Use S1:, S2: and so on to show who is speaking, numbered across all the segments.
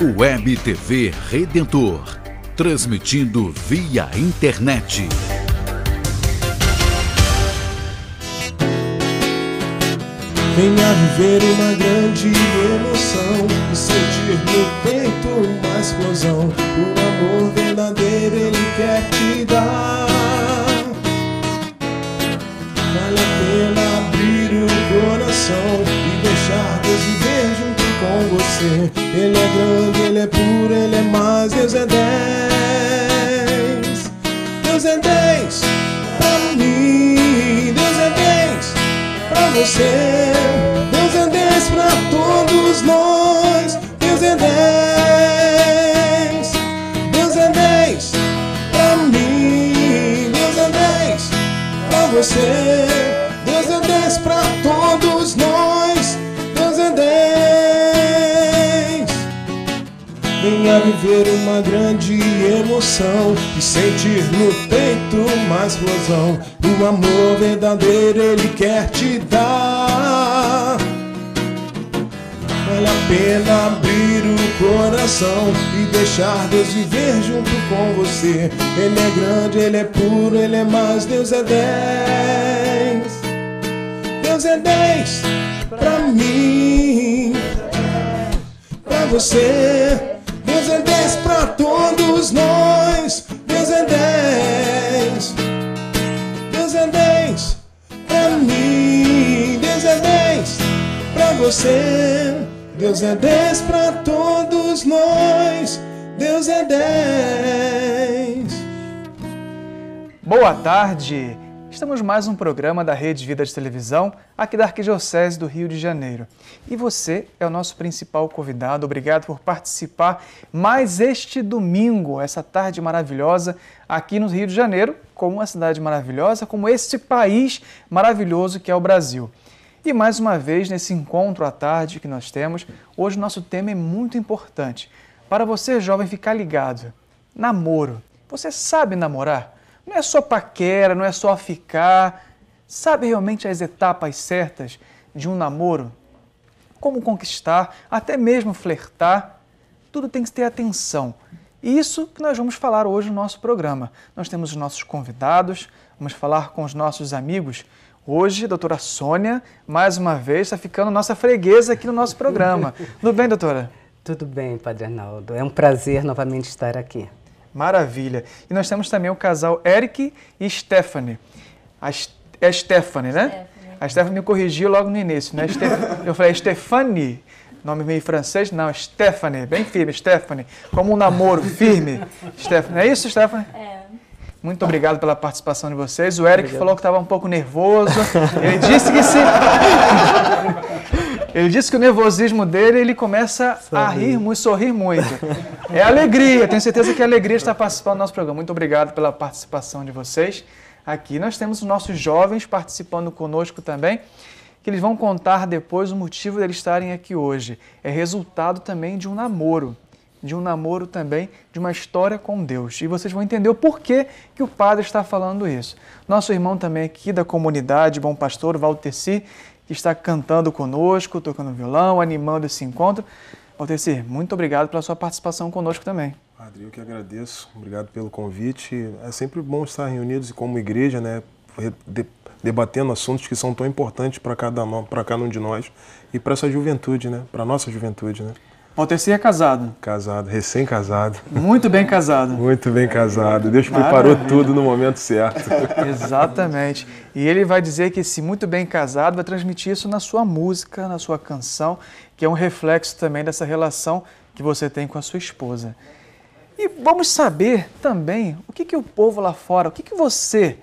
S1: Web TV Redentor, transmitindo via internet.
S2: Venha viver uma grande emoção e sentir no peito uma explosão. O amor verdadeiro Ele quer te dar. Vale a pena abrir o coração e deixar Deus viver junto com você. Ele é grande, Ele é puro, Ele é mais. Deus é 10. Deus é 10 pra mim. Deus é 10 pra você. Deus é 10 pra todos nós. Deus é 10. Deus é 10 pra mim. Deus é 10 pra você. Deus é 10 pra todos nós. Deus é 10. Venha viver uma grande emoção e sentir no peito uma explosão. O amor verdadeiro Ele quer te dar. Vale a pena abrir o coração e deixar Deus viver junto com você. Ele é grande, Ele é puro, Ele é mais. Deus é 10. Deus é 10 pra mim, pra você. Deus é 10 pra todos nós. Deus é 10. Deus é 10 pra mim. Deus é 10 pra você. Deus é 10 pra todos nós. Deus é 10.
S3: Boa tarde! Estamos em mais um programa da Rede Vida de Televisão, aqui da Arquidiocese do Rio de Janeiro. E você é o nosso principal convidado. Obrigado por participar mais este domingo, essa tarde maravilhosa, aqui no Rio de Janeiro, como uma cidade maravilhosa, como este país maravilhoso que é o Brasil. E mais uma vez, nesse encontro à tarde que nós temos, hoje o nosso tema é muito importante. Para você, jovem, ficar ligado. Namoro. Você sabe namorar? Não é só paquera, não é só ficar. Sabe realmente as etapas certas de um namoro? Como conquistar, até mesmo flertar. Tudo tem que ter atenção. E isso que nós vamos falar hoje no nosso programa. Nós temos os nossos convidados, vamos falar com os nossos amigos. Hoje, a doutora Sônia, mais uma vez, está ficando nossa freguesa aqui no nosso programa. Tudo bem, doutora?
S4: Tudo bem, Padre Arnaldo. É um prazer novamente estar aqui.
S3: Maravilha. E nós temos também o casal Eric e Stephanie. É Stephanie, né? Stephanie. A Stephanie me corrigiu logo no início, né? Eu falei Stephanie, nome meio francês. Não, Stephanie, bem firme, Stephanie. Como um namoro firme. Stephanie, é isso, Stephanie? É. Muito obrigado pela participação de vocês. O Eric falou que estava um pouco nervoso. Ele disse que Ele disse que o nervosismo dele, ele começa a rir muito, sorrir muito. É alegria, tenho certeza que é alegria estar participando do nosso programa. Muito obrigado pela participação de vocês. Aqui nós temos os nossos jovens participando conosco também, que eles vão contar depois o motivo deles estarem aqui hoje. É resultado também de um namoro também, de uma história com Deus. E vocês vão entender o porquê que o padre está falando isso. Nosso irmão também aqui da comunidade, Bom Pastor, Valteci, que está cantando conosco, tocando violão, animando esse encontro. Valteci, muito obrigado pela sua participação conosco também.
S2: Padre, eu que agradeço. Obrigado pelo convite. É sempre bom estar reunidos como igreja, né? Debatendo assuntos que são tão importantes para cada um de nós e para essa juventude, né? Para a nossa juventude, né?
S3: Valteci é casado.
S2: Casado, recém-casado.
S3: Muito bem casado.
S2: Muito bem casado. Deus preparou tudo no momento certo.
S3: Exatamente. E ele vai dizer que esse muito bem casado vai transmitir isso na sua música, na sua canção, que é um reflexo também dessa relação que você tem com a sua esposa. E vamos saber também o que o povo lá fora, o que você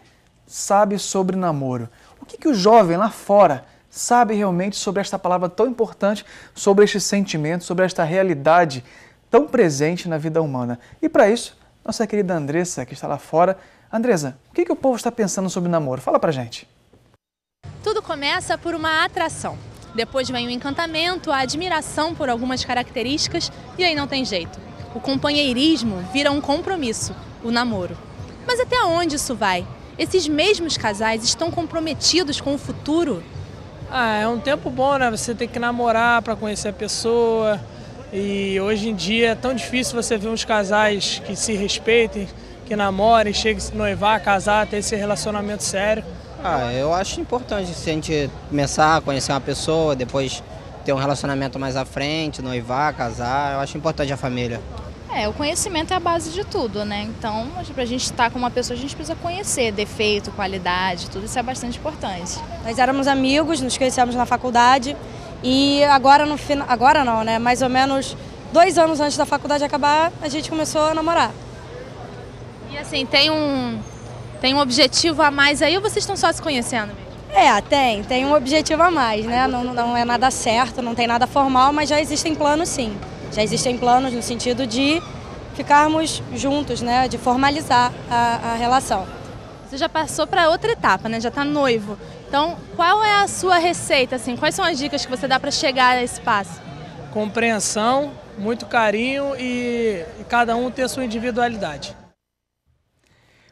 S3: sabe sobre namoro? O que o jovem lá fora sabe realmente sobre esta palavra tão importante, sobre este sentimento, sobre esta realidade tão presente na vida humana? E para isso, nossa querida Andressa, que está lá fora. Andressa, o que o povo está pensando sobre namoro? Fala pra gente.
S5: Tudo começa por uma atração. Depois vem o encantamento, a admiração por algumas características e aí não tem jeito. O companheirismo vira um compromisso, o namoro. Mas até onde isso vai? Esses mesmos casais estão comprometidos com o futuro?
S6: É um tempo bom, né? Você tem que namorar para conhecer a pessoa, E hoje em dia é tão difícil você ver uns casais que se respeitem, que namorem, cheguem a se noivar, casar, ter esse relacionamento sério.
S7: Eu acho importante se a gente começar a conhecer uma pessoa, depois ter um relacionamento mais à frente, noivar, casar. Eu acho importante a família.
S8: O conhecimento é a base de tudo, né? Então, pra gente estar com uma pessoa, a gente precisa conhecer defeito, qualidade, tudo isso é bastante importante.
S9: Nós éramos amigos, nos conhecemos na faculdade e agora no final, agora não, né? Mais ou menos 2 anos antes da faculdade acabar, a gente começou a namorar.
S5: E assim, tem um objetivo a mais aí ou vocês estão só se conhecendo mesmo?
S9: Tem um objetivo a mais, né? Não é nada certo, não tem nada formal, mas já existem planos sim. Já existem planos no sentido de ficarmos juntos, né? De formalizar a relação.
S5: Você já passou para outra etapa, né? Já está noivo. Então, qual é a sua receita, assim? Quais são as dicas que você dá para chegar a esse passo?
S6: Compreensão, muito carinho e cada um ter a sua individualidade.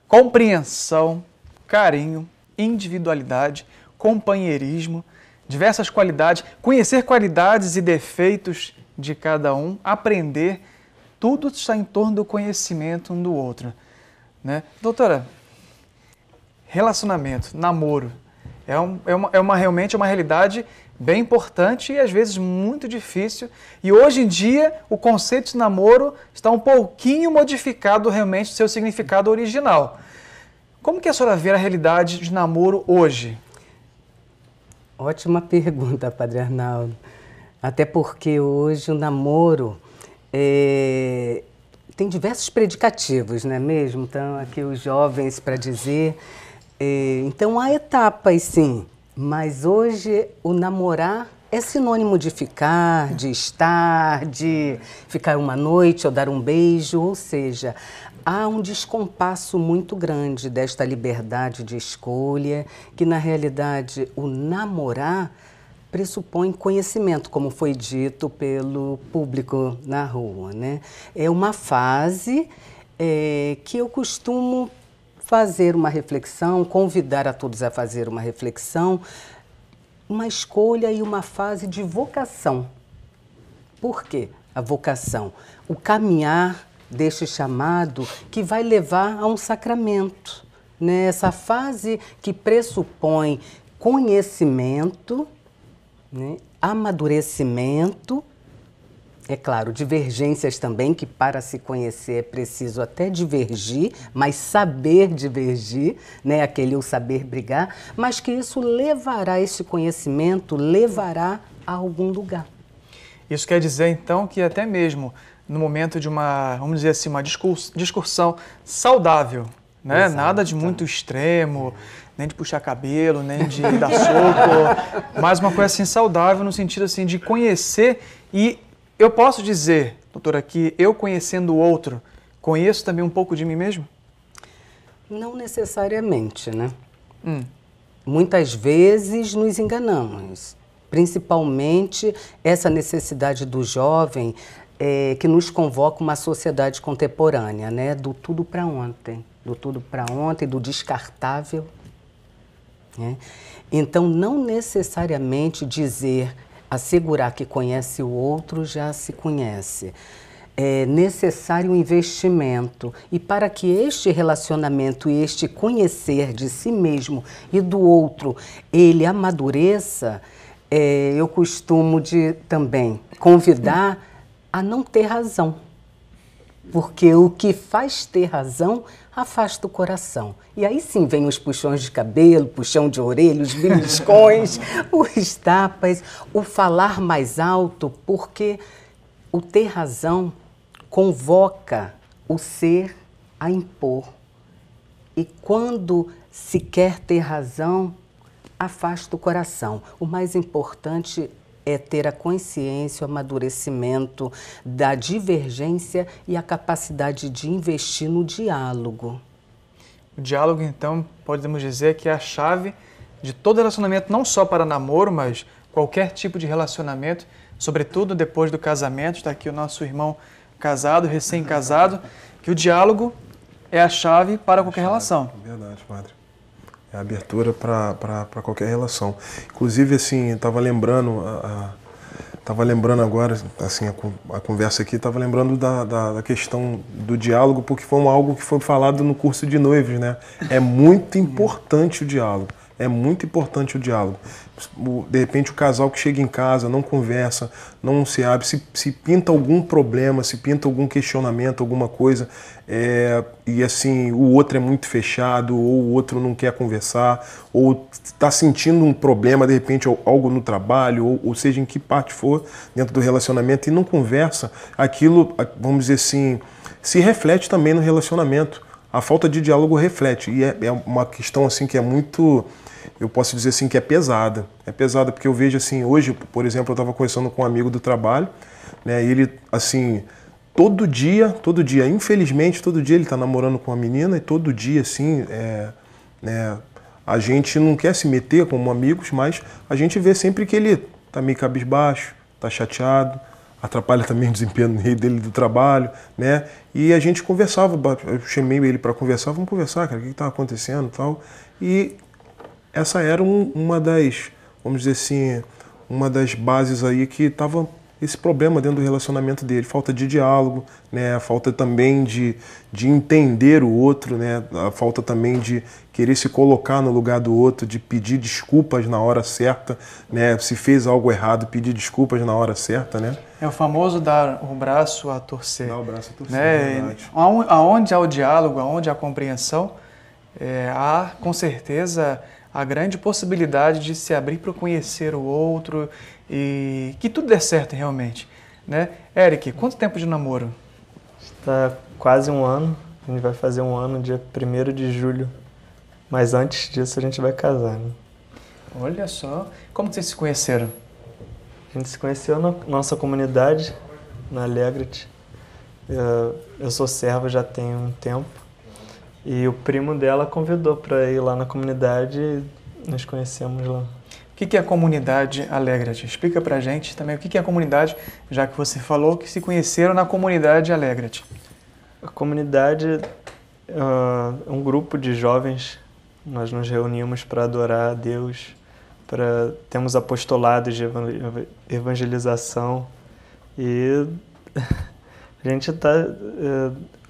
S3: Compreensão, carinho, individualidade, companheirismo, diversas qualidades, conhecer qualidades e defeitos de cada um, aprender, tudo está em torno do conhecimento um do outro, né? Doutora, relacionamento, namoro, realmente uma realidade bem importante e às vezes muito difícil. E hoje em dia o conceito de namoro está um pouquinho modificado realmente do seu significado original. Como que a senhora vê a realidade de namoro hoje?
S4: Ótima pergunta, Padre Arnaldo. Até porque hoje o namoro tem diversos predicativos, não é mesmo? Então, aqui os jovens para dizer. Então, há etapas, sim. Mas hoje o namorar é sinônimo de ficar, de estar, de ficar uma noite ou dar um beijo. Ou seja, há um descompasso muito grande desta liberdade de escolha, que na realidade o namorar pressupõe conhecimento, como foi dito pelo público na rua, né? É uma fase que eu costumo fazer uma reflexão, convidar a todos a fazer uma reflexão, uma escolha e uma fase de vocação. Por quê? A vocação, o caminhar deste chamado que vai levar a um sacramento, né? Essa fase que pressupõe conhecimento, né? Amadurecimento, é claro, divergências também, que para se conhecer é preciso até divergir, mas saber divergir, né? Aquele o saber brigar, mas que isso levará, esse conhecimento levará a algum lugar.
S3: Isso quer dizer então que até mesmo no momento de uma, vamos dizer assim, uma discussão saudável, né?
S4: Exato.
S3: Nada de muito extremo, nem de puxar cabelo, nem de dar soco, mas uma coisa assim saudável no sentido assim de conhecer. E eu posso dizer, doutora, que eu conhecendo o outro, conheço também um pouco de mim mesmo?
S4: Não necessariamente, né? Muitas vezes nos enganamos, principalmente essa necessidade do jovem que nos convoca uma sociedade contemporânea, né? Do tudo para ontem, do descartável. Né? Então, não necessariamente assegurar que conhece o outro já se conhece. É necessário um investimento. E para que este relacionamento e este conhecer de si mesmo e do outro, ele amadureça, eu costumo também convidar a não ter razão. Porque o que faz ter razão afasta o coração. E aí sim vem os puxões de cabelo, puxão de orelha, os beliscões, os tapas, o falar mais alto, porque o ter razão convoca o ser a impor. E quando se quer ter razão, afasta o coração. O mais importante é ter a consciência, o amadurecimento da divergência e a capacidade de investir no diálogo.
S3: O diálogo, então, podemos dizer que é a chave de todo relacionamento, não só para namoro, mas qualquer tipo de relacionamento, sobretudo depois do casamento. Está aqui o nosso irmão casado, recém-casado, que o diálogo é a chave para qualquer relação.
S2: Verdade, padre. É a abertura para qualquer relação. Inclusive, assim, eu estava lembrando, Estava lembrando agora, assim, a conversa aqui, estava lembrando da questão do diálogo, porque foi algo que foi falado no curso de noivos, né? É muito importante o diálogo. É muito importante o diálogo. De repente o casal que chega em casa não conversa, não se abre, se pinta algum problema, se pinta algum questionamento, alguma coisa, e assim o outro é muito fechado, ou o outro não quer conversar, ou está sentindo um problema, de repente algo no trabalho, ou seja, em que parte for dentro do relacionamento, e não conversa, aquilo, vamos dizer assim, se reflete também no relacionamento. A falta de diálogo reflete, e é uma questão assim que é muito... Eu posso dizer assim que é pesada. É pesada porque eu vejo assim, hoje, por exemplo, eu estava conversando com um amigo do trabalho, né? E ele, assim, todo dia, infelizmente, todo dia ele está namorando com uma menina e todo dia, assim, né? A gente não quer se meter como amigos, mas a gente vê sempre que ele está meio cabisbaixo, está chateado, atrapalha também o desempenho dele do trabalho, né? E a gente conversava, eu chamei ele para conversar, vamos conversar, cara, o que está acontecendo e tal. E essa era uma das, vamos dizer assim, uma das bases aí que estava esse problema dentro do relacionamento dele. Falta de diálogo, né? Falta também de entender o outro, né? A falta também de querer se colocar no lugar do outro, de pedir desculpas na hora certa, né? Se fez algo errado, pedir desculpas na hora certa, né?
S3: É o famoso dar o braço a torcer.
S2: Dar o braço a torcer,
S3: né?
S2: É verdade.
S3: Aonde há o diálogo, aonde há a compreensão, há com certeza a grande possibilidade de se abrir para conhecer o outro e que tudo dê certo realmente, né? Eric, quanto tempo de namoro?
S10: Está quase um ano, a gente vai fazer um ano dia 1º de julho, mas antes disso a gente vai casar, né?
S3: Olha só, como vocês se conheceram?
S10: A gente se conheceu na nossa comunidade, na Alegre-te. Eu sou servo já tem um tempo. E o primo dela convidou para ir lá na comunidade e nos conhecemos lá.
S3: O que é a comunidade Alegre-te? Explica pra gente também o que é a comunidade, já que você falou que se conheceram na comunidade Alegre-te.
S10: A comunidade é um grupo de jovens, nós nos reunimos para adorar a Deus, temos apostolados de evangelização e a gente está...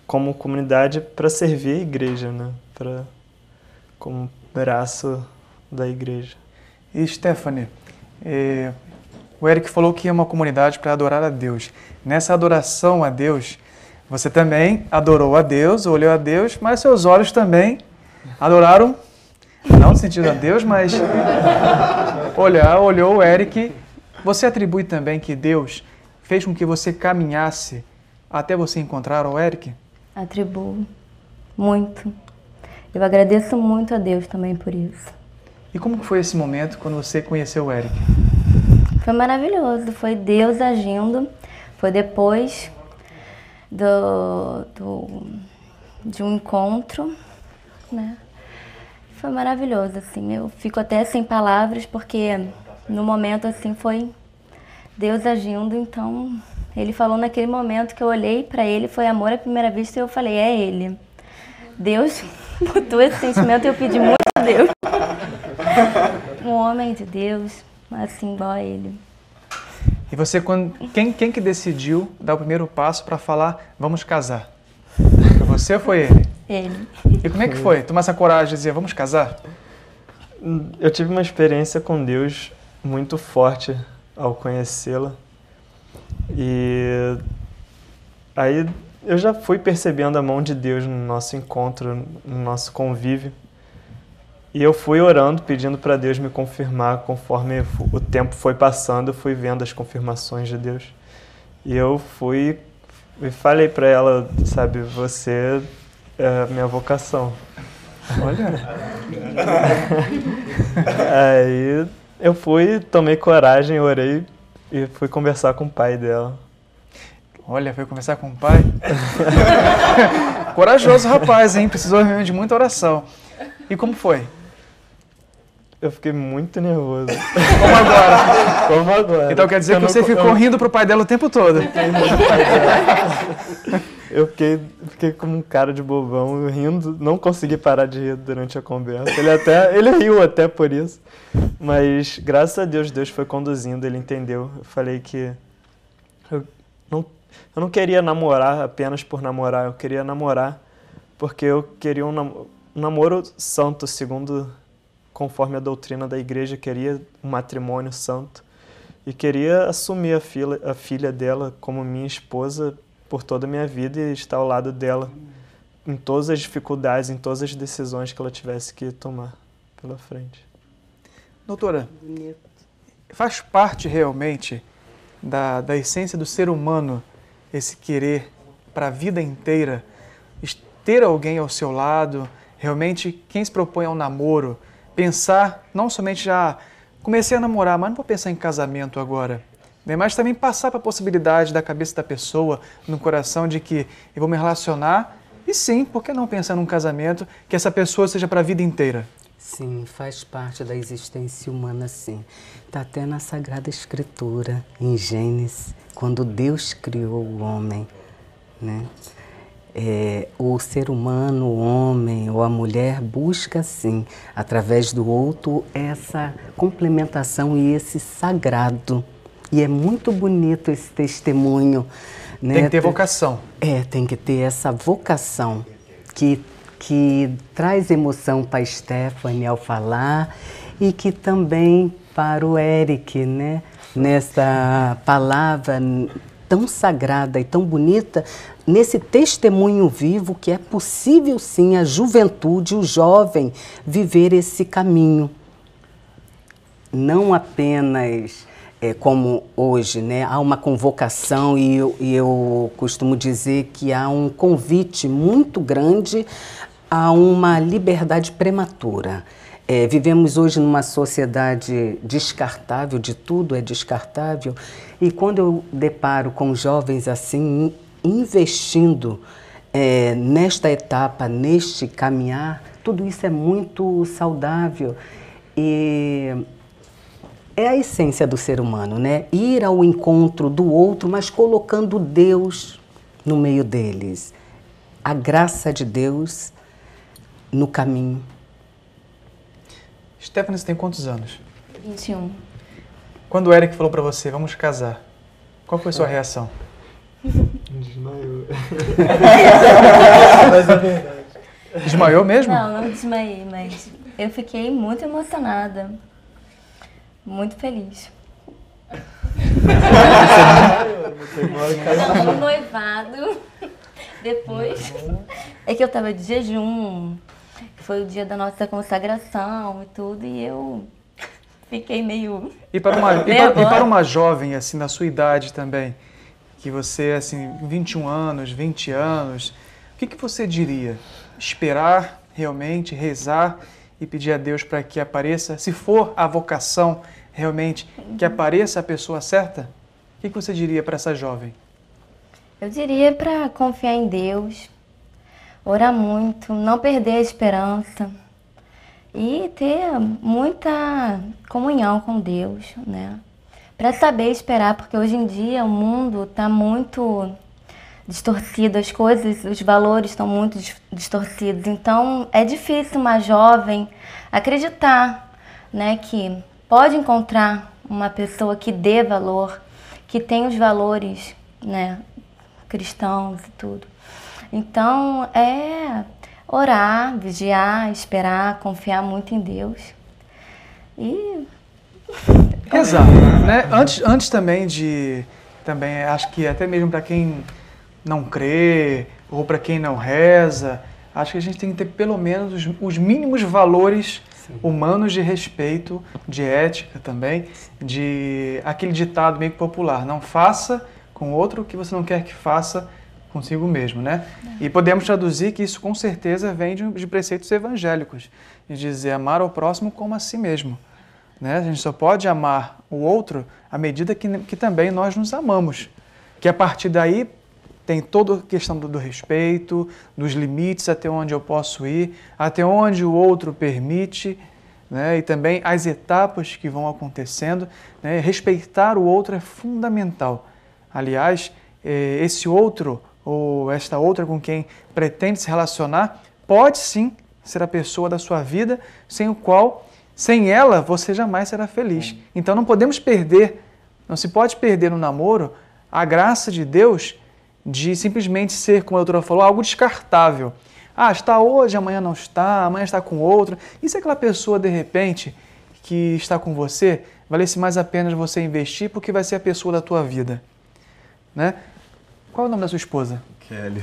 S10: como comunidade para servir a igreja, né? Como braço da igreja.
S3: E Stephanie, o Eric falou que é uma comunidade para adorar a Deus. Nessa adoração a Deus, você também adorou a Deus, olhou a Deus, mas seus olhos também adoraram, não no sentido a Deus, mas olhou o Eric. Você atribui também que Deus fez com que você caminhasse até você encontrar o Eric?
S11: Atribuo muito. Eu agradeço muito a Deus também por isso.
S3: E como foi esse momento quando você conheceu o Eric?
S11: Foi maravilhoso, foi Deus agindo. Foi depois de um encontro, né? Foi maravilhoso, assim. Eu fico até sem palavras porque no momento assim foi Deus agindo, então... Ele falou naquele momento que eu olhei para ele, foi amor à primeira vista, e eu falei, é ele. Deus botou esse sentimento e eu pedi muito a Deus. Um homem de Deus, assim, igual a ele.
S3: E você, quem que decidiu dar o primeiro passo para falar, vamos casar? Foi você ou foi ele?
S11: Ele.
S3: E como é que foi? Tomar essa coragem de dizer, vamos casar?
S10: Eu tive uma experiência com Deus muito forte ao conhecê-la. E aí eu já fui percebendo a mão de Deus no nosso encontro, no nosso convívio. E eu fui orando, pedindo para Deus me confirmar. Conforme o tempo foi passando, eu fui vendo as confirmações de Deus. E eu fui e falei para ela, sabe, você é a minha vocação.
S3: Olha!
S10: Aí eu fui, tomei coragem, orei. E fui conversar com o pai dela.
S3: Olha, foi conversar com o pai? Corajoso rapaz, hein? Precisou de muita oração. E como foi?
S10: Eu fiquei muito nervoso.
S3: Como agora?
S10: Como agora.
S3: Então quer dizer que você ficou rindo pro pai dela o tempo todo?
S10: Eu fiquei como um cara de bobão, rindo, não consegui parar de rir durante a conversa. Ele riu até por isso. Mas, graças a Deus, Deus foi conduzindo, ele entendeu. Eu falei que eu não queria namorar apenas por namorar, eu queria namorar porque eu queria um namoro santo, conforme a doutrina da igreja, queria um matrimônio santo. E queria assumir a filha dela como minha esposa por toda a minha vida e estar ao lado dela em todas as dificuldades, em todas as decisões que ela tivesse que tomar pela frente.
S3: Doutora, faz parte realmente da essência do ser humano esse querer para a vida inteira, ter alguém ao seu lado, realmente quem se propõe ao namoro, pensar não somente já comecei a namorar, mas não vou pensar em casamento agora, né? Mas também passar para a possibilidade da cabeça da pessoa, no coração, de que eu vou me relacionar e sim, por que não pensar num casamento que essa pessoa seja para a vida inteira?
S4: Sim, faz parte da existência humana, sim. Está até na Sagrada Escritura, em Gênesis, quando Deus criou o homem, né? O ser humano, o homem ou a mulher busca, sim, através do outro, essa complementação e esse sagrado. E é muito bonito esse testemunho, né?
S3: Tem que ter vocação.
S4: Tem que ter essa vocação que traz emoção para a Stephanie ao falar e que também para o Eric, né? Nessa palavra tão sagrada e tão bonita, nesse testemunho vivo que é possível sim a juventude, o jovem, viver esse caminho. Não apenas como hoje, né? Há uma convocação e eu costumo dizer que há um convite muito grande a uma liberdade prematura. Vivemos hoje numa sociedade descartável, de tudo é descartável, e quando eu deparo com jovens assim, investindo nesta etapa, neste caminhar, tudo isso é muito saudável e é a essência do ser humano, né? Ir ao encontro do outro, mas colocando Deus no meio deles, a graça de Deus no caminho.
S3: Stephanie, você tem quantos anos?
S11: 21.
S3: Quando o Eric falou para você, vamos casar, qual foi a sua reação?
S10: Desmaiou.
S3: Mas é verdade. Desmaiou mesmo?
S11: Não desmaiei, mas eu fiquei muito emocionada, muito feliz. No noivado, depois, é que eu tava de jejum, foi o dia da nossa consagração e tudo, e eu fiquei meio...
S3: E para uma jovem, assim, na sua idade também, que você, assim, 21 anos, 20 anos, o que você diria? Esperar realmente, rezar e pedir a Deus para que apareça, se for a vocação realmente, que apareça a pessoa certa? O que você diria para essa jovem?
S11: Eu diria para confiar em Deus, orar muito, não perder a esperança e ter muita comunhão com Deus, né? Para saber esperar, porque hoje em dia o mundo está muito distorcido, as coisas, os valores estão muito distorcidos. Então é difícil uma jovem acreditar, né, que pode encontrar uma pessoa que dê valor, que tem os valores, né, cristãos e tudo. Então é orar, vigiar, esperar, confiar muito em Deus e
S3: exato, né? Antes também acho que até mesmo para quem não crê ou para quem não reza, acho que a gente tem que ter pelo menos os mínimos valores humanos de respeito, de ética também, de aquele ditado meio popular, não faça com outro o que você não quer que faça consigo mesmo, né? E podemos traduzir que isso com certeza vem de preceitos evangélicos, de dizer amar ao próximo como a si mesmo, né? A gente só pode amar o outro à medida que também nós nos amamos, que a partir daí tem toda a questão do respeito, dos limites, até onde eu posso ir, até onde o outro permite, né? E também as etapas que vão acontecendo, né? Respeitar o outro é fundamental. Aliás, esse outro ou esta outra com quem pretende se relacionar, pode sim ser a pessoa da sua vida, sem ela você jamais será feliz. Então não podemos perder, não se pode perder no namoro a graça de Deus de simplesmente ser, como a doutora falou, algo descartável. Ah, está hoje, amanhã não está, amanhã está com outro. E se aquela pessoa, de repente, que está com você, valesse mais a pena você investir porque vai ser a pessoa da tua vida, né? Qual é o nome da sua esposa?
S2: Kelly.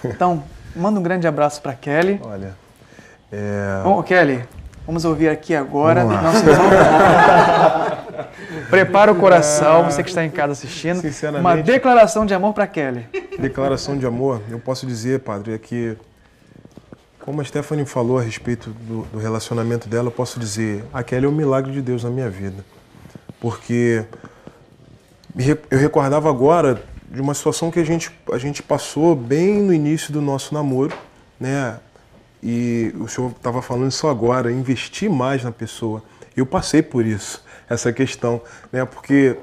S3: Então, manda um grande abraço para Kelly.
S2: Olha,
S3: Bom, Kelly, vamos ouvir aqui agora. Prepara o coração, você que está em casa assistindo. Uma declaração de amor para Kelly.
S2: Declaração de amor, eu posso dizer, padre, é que, como a Stephanie falou a respeito do relacionamento dela, eu posso dizer, a Kelly é um milagre de Deus na minha vida. Porque eu recordava agora de uma situação que a gente passou bem no início do nosso namoro, né? E o senhor estava falando isso agora, investir mais na pessoa. Eu passei por isso, essa questão, né? Porque,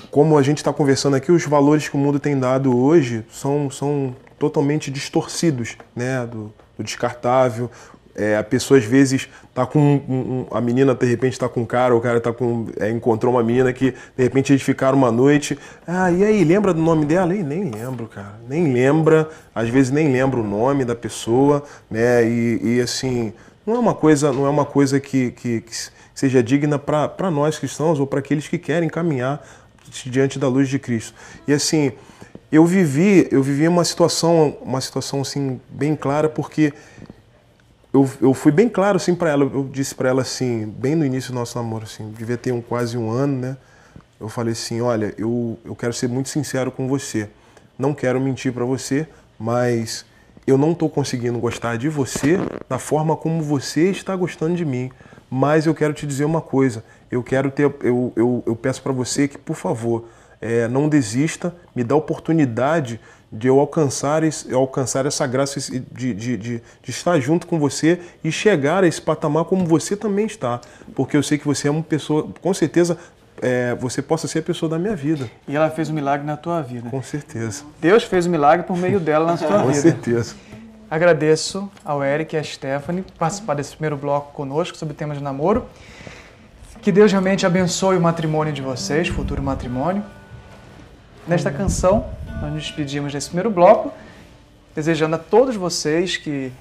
S2: como a gente está conversando aqui, os valores que o mundo tem dado hoje são totalmente distorcidos, né? Do descartável. A pessoa às vezes está com a menina de repente está com um cara, o cara encontrou uma menina que de repente eles ficaram uma noite. Ah, e aí, lembra do nome dela? Nem lembro, cara. Nem lembra, às vezes nem lembra o nome da pessoa, né? E assim, não é uma coisa que seja digna para nós cristãos ou para aqueles que querem caminhar diante da luz de Cristo. E assim, eu vivi uma situação assim bem clara, porque eu fui bem claro assim para ela. Eu disse para ela assim, bem no início do nosso namoro, assim, devia ter quase um ano, né? Eu falei assim, olha, eu quero ser muito sincero com você. Não quero mentir para você, mas eu não estou conseguindo gostar de você da forma como você está gostando de mim. Mas eu quero te dizer uma coisa. Eu peço para você que, por favor, não desista, me dá a oportunidade de eu alcançar essa graça de estar junto com você e chegar a esse patamar como você também está. Porque eu sei que você é uma pessoa, com certeza, você possa ser a pessoa da minha vida.
S3: E ela fez um milagre na tua vida.
S2: Com certeza.
S3: Deus fez um milagre por meio dela na tua vida.
S2: Com certeza.
S3: Agradeço ao Eric e à Stephanie por participar desse primeiro bloco conosco sobre o tema de namoro. Que Deus realmente abençoe o matrimônio de vocês, futuro matrimônio. Nesta canção, nós nos despedimos desse primeiro bloco, desejando a todos vocês que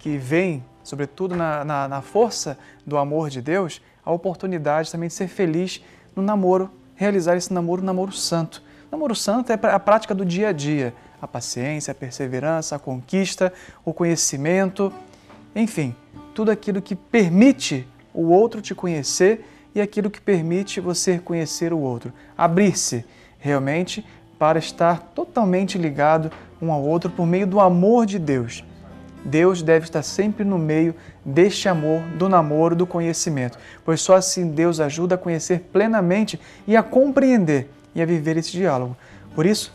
S3: veem, sobretudo na força do amor de Deus, a oportunidade também de ser feliz no namoro, realizar esse namoro, um namoro santo. O namoro santo é a prática do dia a dia, a paciência, a perseverança, a conquista, o conhecimento, enfim, tudo aquilo que permite o outro te conhecer e aquilo que permite você conhecer o outro. Abrir-se realmente para estar totalmente ligado um ao outro por meio do amor de Deus. Deus deve estar sempre no meio deste amor, do namoro, do conhecimento, pois só assim Deus ajuda a conhecer plenamente e a compreender e a viver esse diálogo. Por isso,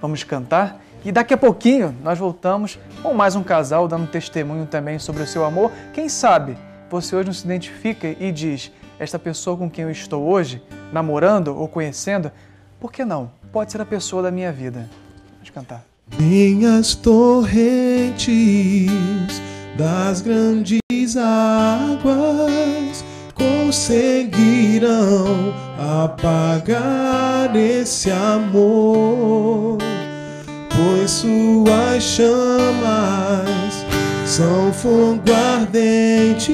S3: vamos cantar e daqui a pouquinho nós voltamos com mais um casal dando testemunho também sobre o seu amor. Quem sabe você hoje não se identifica e diz, esta pessoa com quem eu estou hoje, namorando ou conhecendo, por que não? Pode ser a pessoa da minha vida. Vamos cantar.
S2: Nem as torrentes das grandes águas conseguirão apagar esse amor, pois suas chamas são fogo ardente,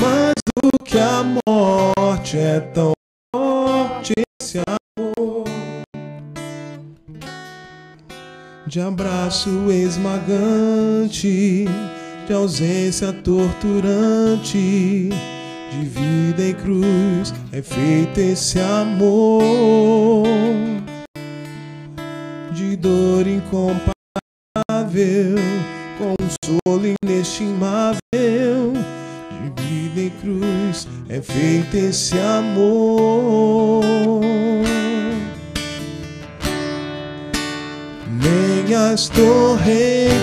S2: mas do que a morte é tão forte esse amor, de abraço esmagante, de ausência torturante, de vida em cruz é feito esse amor, de dor incomparável, consolo inestimável, de vida em cruz é feito esse amor. Nem as torrentes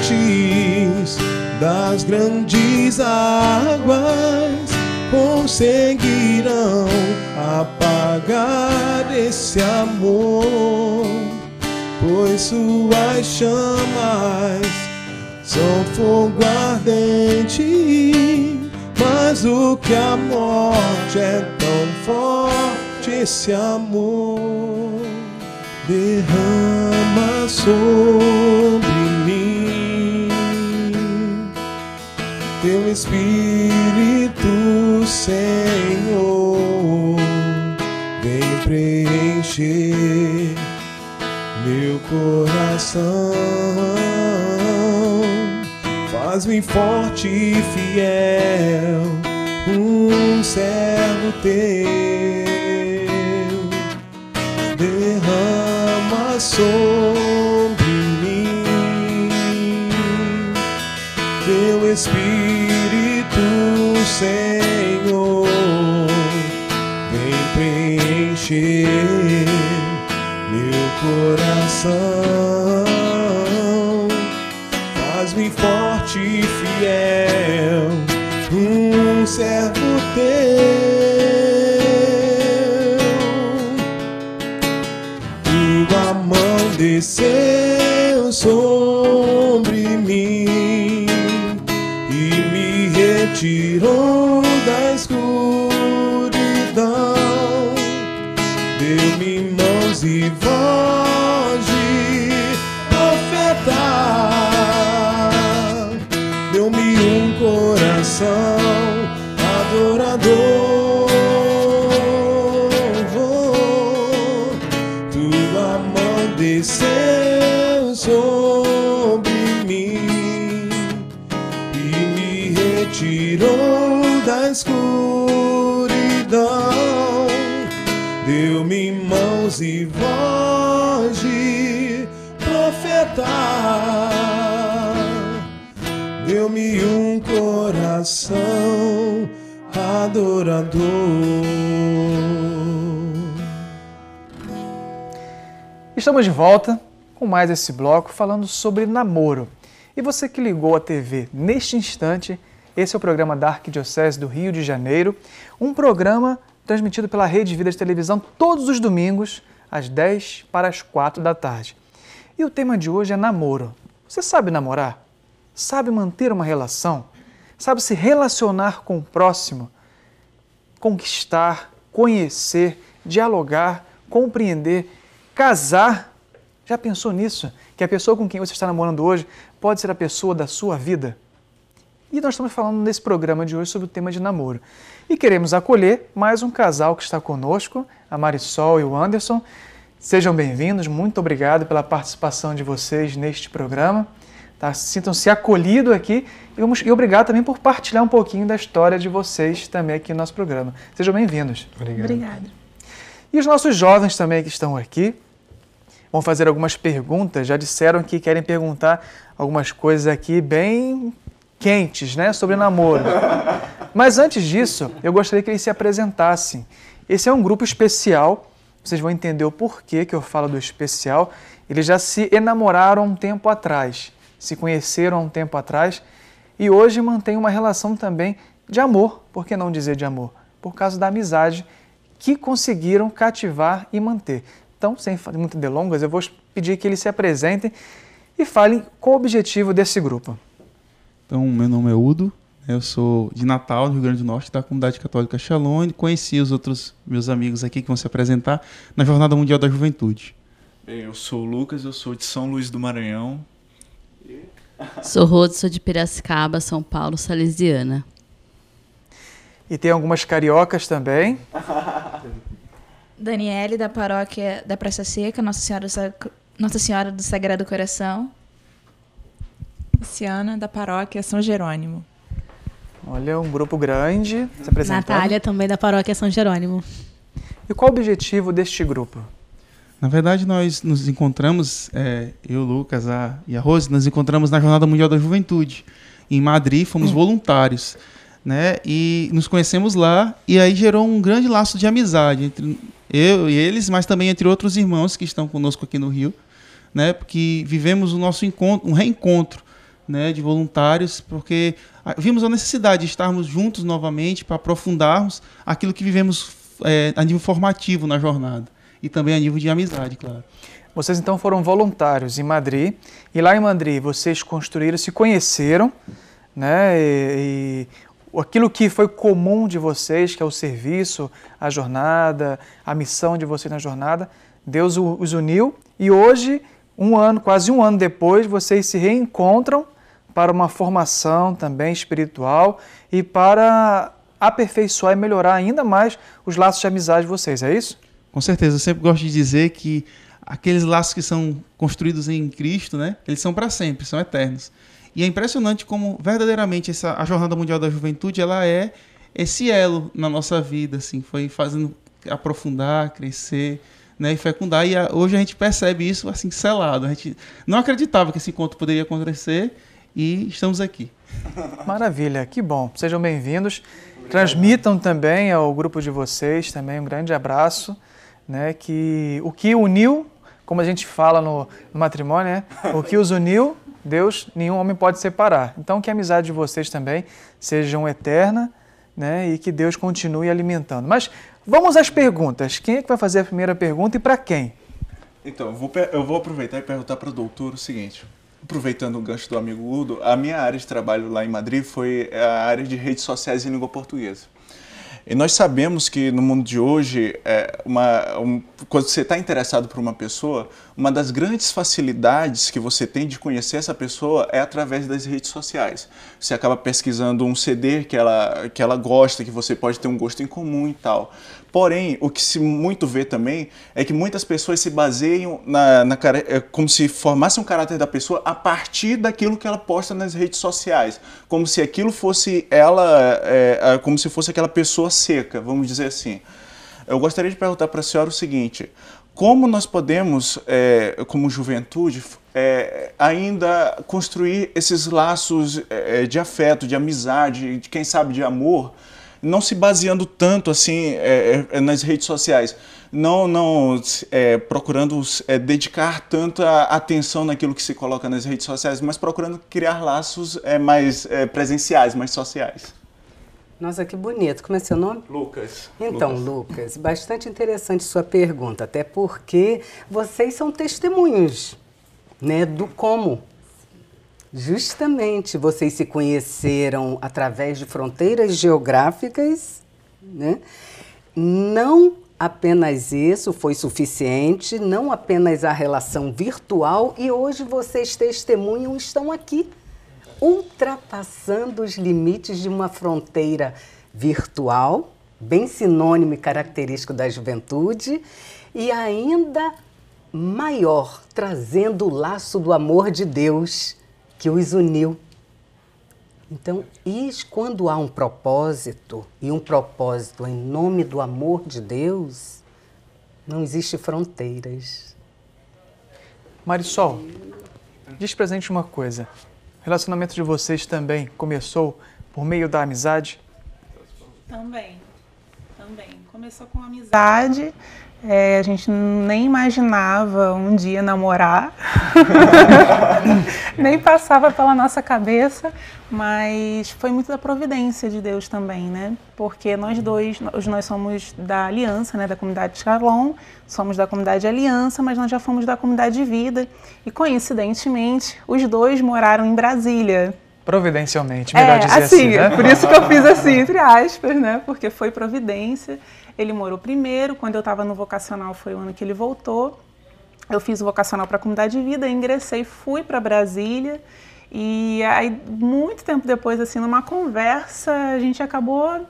S2: das grandes águas conseguirão apagar esse amor, e suas chamas são fogo ardente. Mais do que a morte é tão forte esse amor. Derrama sobre mim teu Espírito, Senhor. Vem preencher meu coração. Faz-me forte e fiel, um servo teu. Derrama sobre mim teu Espírito, Senhor. Vem preencher meu coração. Faz-me forte e fiel, um servo teu. Tua mão desceu sobre mim e me retirou da escuridão. Deu-me mãos e voz de profeta. Deu-me um coração adorador. Tua mão desceu sobre mim e me retirou da escuridão. Deu-me mãos e voz de profeta. Deu-me um coração adorador.
S3: Estamos de volta com mais esse bloco falando sobre namoro. E você que ligou a TV neste instante, esse é o programa da Arquidiocese do Rio de Janeiro, um programa transmitido pela Rede Vida de Televisão todos os domingos, às 10 para as 4 da tarde. E o tema de hoje é namoro. Você sabe namorar? Sabe manter uma relação? Sabe se relacionar com o próximo? Conquistar, conhecer, dialogar, compreender, casar? Já pensou nisso? Que a pessoa com quem você está namorando hoje pode ser a pessoa da sua vida? E nós estamos falando nesse programa de hoje sobre o tema de namoro. E queremos acolher mais um casal que está conosco, a Marisol e o Anderson. Sejam bem-vindos, muito obrigado pela participação de vocês neste programa. Tá? Sintam-se acolhidos aqui e obrigado também por partilhar um pouquinho da história de vocês também aqui no nosso programa. Sejam bem-vindos.
S12: Obrigado.
S3: E os nossos jovens também que estão aqui vão fazer algumas perguntas, já disseram que querem perguntar algumas coisas aqui bem quentes, né, sobre namoro. Mas antes disso, eu gostaria que eles se apresentassem. Esse é um grupo especial, vocês vão entender o porquê que eu falo do especial. Eles já se enamoraram há um tempo atrás, se conheceram há um tempo atrás e hoje mantêm uma relação também de amor, por que não dizer de amor? Por causa da amizade que conseguiram cativar e manter. Então, sem muitas delongas, eu vou pedir que eles se apresentem e falem qual o objetivo desse grupo.
S13: Então, meu nome é Udo, eu sou de Natal, no Rio Grande do Norte, da Comunidade Católica Shalom, e conheci os outros meus amigos aqui que vão se apresentar na Jornada Mundial da Juventude.
S14: Bem, eu sou o Lucas, eu sou de São Luís do Maranhão.
S15: Sou Rose, sou de Piracicaba, São Paulo, salesiana.
S3: E tem algumas cariocas também.
S12: Daniele, da paróquia da Praça Seca, Nossa Senhora do Sagrado Coração.
S16: Luciana, da paróquia São Jerônimo.
S3: Olha, um grupo grande se apresentando.
S17: Natália, também da paróquia São Jerônimo.
S3: E qual o objetivo deste grupo?
S13: Na verdade, nós nos encontramos, eu, Lucas e a Rose, nos encontramos na Jornada Mundial da Juventude. Em Madrid, fomos voluntários, né? E nos conhecemos lá, e aí gerou um grande laço de amizade entre eu e eles, mas também entre outros irmãos que estão conosco aqui no Rio, né? Porque vivemos o nosso encontro, um reencontro, né, de voluntários, porque vimos a necessidade de estarmos juntos novamente para aprofundarmos aquilo que vivemos a nível formativo na jornada. e também a nível de amizade, claro.
S3: Vocês então foram voluntários em Madrid, e lá em Madrid vocês construíram, se conheceram, né? E aquilo que foi comum de vocês, que é o serviço, a jornada, a missão de vocês na jornada, Deus os uniu, e hoje, quase um ano depois, vocês se reencontram para uma formação também espiritual e para aperfeiçoar e melhorar ainda mais os laços de amizade de vocês, é isso?
S13: Com certeza, eu sempre gosto de dizer que aqueles laços que são construídos em Cristo, né, eles são para sempre, são eternos. E é impressionante como verdadeiramente a Jornada Mundial da Juventude, ela é esse elo na nossa vida, assim, foi fazendo aprofundar, crescer, né, e fecundar. E hoje a gente percebe isso assim selado. A gente não acreditava que esse encontro poderia acontecer e estamos aqui.
S3: Maravilha, que bom. Sejam bem-vindos. Transmitam também ao grupo de vocês também um grande abraço, né, que o que uniu, como a gente fala no matrimônio, né, o que os uniu, Deus, nenhum homem pode separar. Então, que a amizade de vocês também sejam eterna, né, e que Deus continue alimentando. Mas vamos às perguntas. Quem é que vai fazer a primeira pergunta e para quem?
S14: Então, eu vou aproveitar e perguntar para o doutor o seguinte. Aproveitando o gancho do amigo Udo, a minha área de trabalho lá em Madrid foi a área de redes sociais em língua portuguesa. E nós sabemos que no mundo de hoje, quando você está interessado por uma pessoa, uma das grandes facilidades que você tem de conhecer essa pessoa é através das redes sociais. Você acaba pesquisando um CD que ela gosta, que você pode ter um gosto em comum e tal. Porém, o que se muito vê também é que muitas pessoas se baseiam como se formasse um caráter da pessoa a partir daquilo que ela posta nas redes sociais. Como se aquilo fosse como se fosse aquela pessoa seca, vamos dizer assim. Eu gostaria de perguntar para a senhora o seguinte: como nós podemos, como juventude, ainda construir esses laços de afeto, de amizade, de quem sabe de amor, não se baseando tanto assim nas redes sociais, não procurando dedicar tanta atenção naquilo que se coloca nas redes sociais, mas procurando criar laços mais presenciais, mais sociais?
S4: Nossa, que bonito. Como é seu nome?
S14: Lucas.
S4: Então, Lucas, bastante interessante sua pergunta, até porque vocês são testemunhos, né, do como. Justamente, vocês se conheceram através de fronteiras geográficas, né? Não apenas isso foi suficiente, não apenas a relação virtual, e hoje vocês testemunham, estão aqui, ultrapassando os limites de uma fronteira virtual, bem sinônimo e característico da juventude, e ainda maior, trazendo o laço do amor de Deus que os uniu. Então, quando há um propósito, e um propósito em nome do amor de Deus, não existe fronteiras.
S3: Marisol, diz pra gente uma coisa. O relacionamento de vocês também começou por meio da amizade?
S16: Também. Começou com amizade. A gente nem imaginava um dia namorar, nem passava pela nossa cabeça, mas foi muito da providência de Deus também, né? Porque nós somos da Aliança, né? Da comunidade Shalom, somos da comunidade Aliança, mas nós já fomos da comunidade de Vida e, coincidentemente, os dois moraram em Brasília.
S3: Providencialmente, melhor dizer assim, né?
S16: Por isso que eu fiz assim, entre aspas, né? Porque foi providência. Ele morou primeiro, quando eu estava no vocacional foi o ano que ele voltou. Eu fiz o vocacional para a comunidade de vida, ingressei, fui para Brasília. E aí, muito tempo depois, assim, numa conversa, a gente acabou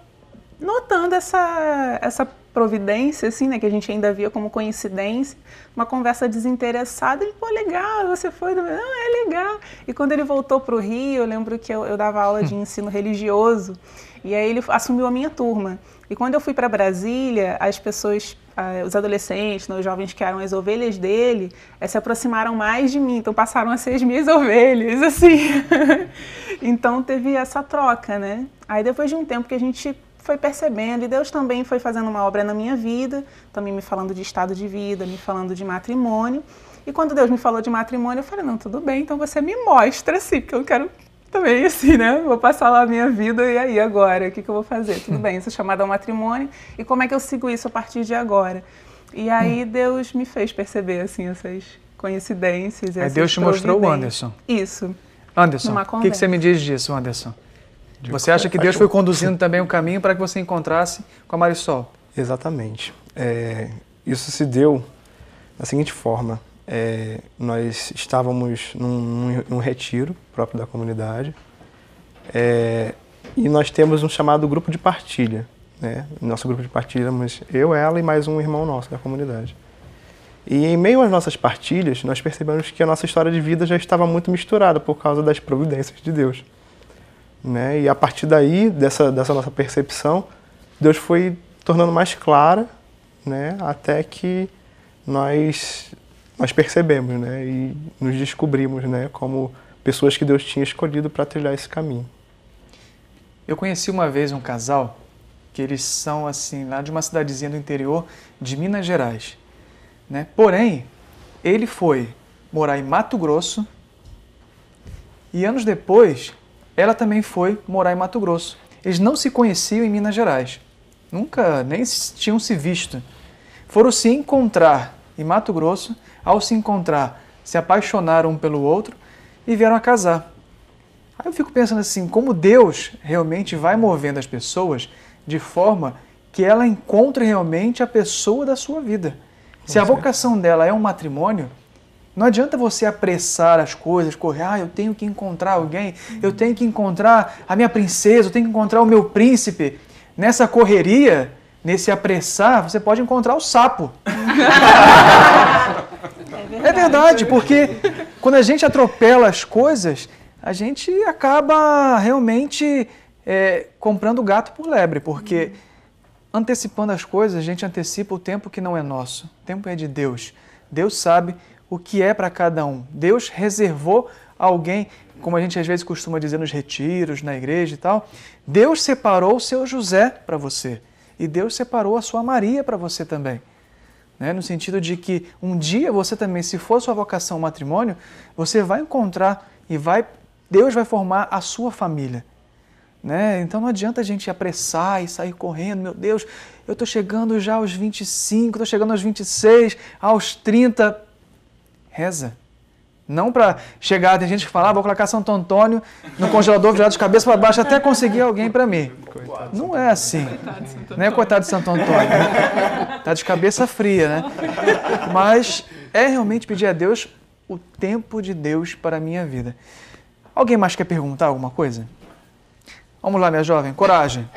S16: notando essa providência, assim, né, que a gente ainda via como coincidência, uma conversa desinteressada, e, pô, legal, você foi, não, é legal. E quando ele voltou para o Rio, eu lembro que eu dava aula de ensino religioso, e aí ele assumiu a minha turma. E quando eu fui para Brasília, as pessoas, os adolescentes, os jovens que eram as ovelhas dele, se aproximaram mais de mim, então passaram a ser as minhas ovelhas, assim. Então teve essa troca, né? Aí depois de um tempo que a gente foi percebendo, e Deus também foi fazendo uma obra na minha vida, também me falando de estado de vida, me falando de matrimônio. E quando Deus me falou de matrimônio, eu falei, não, tudo bem, então você me mostra, assim, porque eu quero também, assim, né, vou passar lá a minha vida, e aí agora, o que eu vou fazer? Tudo bem, sou chamada ao matrimônio, e como é que eu sigo isso a partir de agora? E aí Deus me fez perceber, assim, essas coincidências.
S3: Aí Deus te mostrou o Anderson.
S16: Isso.
S3: Anderson, o que você me diz disso, Anderson? Você acha que Deus foi conduzindo também um caminho para que você encontrasse com a Marisol?
S18: Exatamente. Isso se deu da seguinte forma. Nós estávamos num retiro próprio da comunidade e nós temos um chamado grupo de partilha. Nosso grupo de partilha éramos eu, ela e mais um irmão nosso da comunidade. E em meio às nossas partilhas, nós percebemos que a nossa história de vida já estava muito misturada por causa das providências de Deus. E a partir daí, dessa nossa percepção, Deus foi tornando mais clara, até que nós percebemos, e nos descobrimos, como pessoas que Deus tinha escolhido para trilhar esse caminho.
S3: Eu conheci uma vez um casal que eles são assim lá de uma cidadezinha do interior de Minas Gerais, Porém, ele foi morar em Mato Grosso e anos depois ela também foi morar em Mato Grosso. Eles não se conheciam em Minas Gerais, nunca nem tinham se visto. Foram se encontrar em Mato Grosso, ao se encontrar, se apaixonaram um pelo outro e vieram a casar. Aí eu fico pensando assim, como Deus realmente vai movendo as pessoas de forma que ela encontre realmente a pessoa da sua vida. Se a vocação dela é um matrimônio, não adianta você apressar as coisas, correr, eu tenho que encontrar alguém, eu tenho que encontrar a minha princesa, eu tenho que encontrar o meu príncipe. Nessa correria, nesse apressar, você pode encontrar o sapo. É verdade, porque quando a gente atropela as coisas, a gente acaba realmente comprando gato por lebre, porque antecipando as coisas, a gente antecipa o tempo que não é nosso. O tempo é de Deus. Deus sabe o que é para cada um. Deus reservou alguém, como a gente às vezes costuma dizer nos retiros, na igreja e tal. Deus separou o seu José para você. E Deus separou a sua Maria para você também. No sentido de que um dia você também, se for sua vocação matrimônio, você vai encontrar e Deus vai formar a sua família. Então não adianta a gente apressar e sair correndo, meu Deus, eu estou chegando já aos 25, estou chegando aos 26, aos 30. Reza. Não para chegar, tem gente que fala, vou colocar Santo Antônio no congelador virado de cabeça para baixo até conseguir alguém para mim. Não é assim. Não é coitado de Santo Antônio. Está de cabeça fria, Mas é realmente pedir a Deus o tempo de Deus para a minha vida. Alguém mais quer perguntar alguma coisa? Vamos lá, minha jovem, coragem.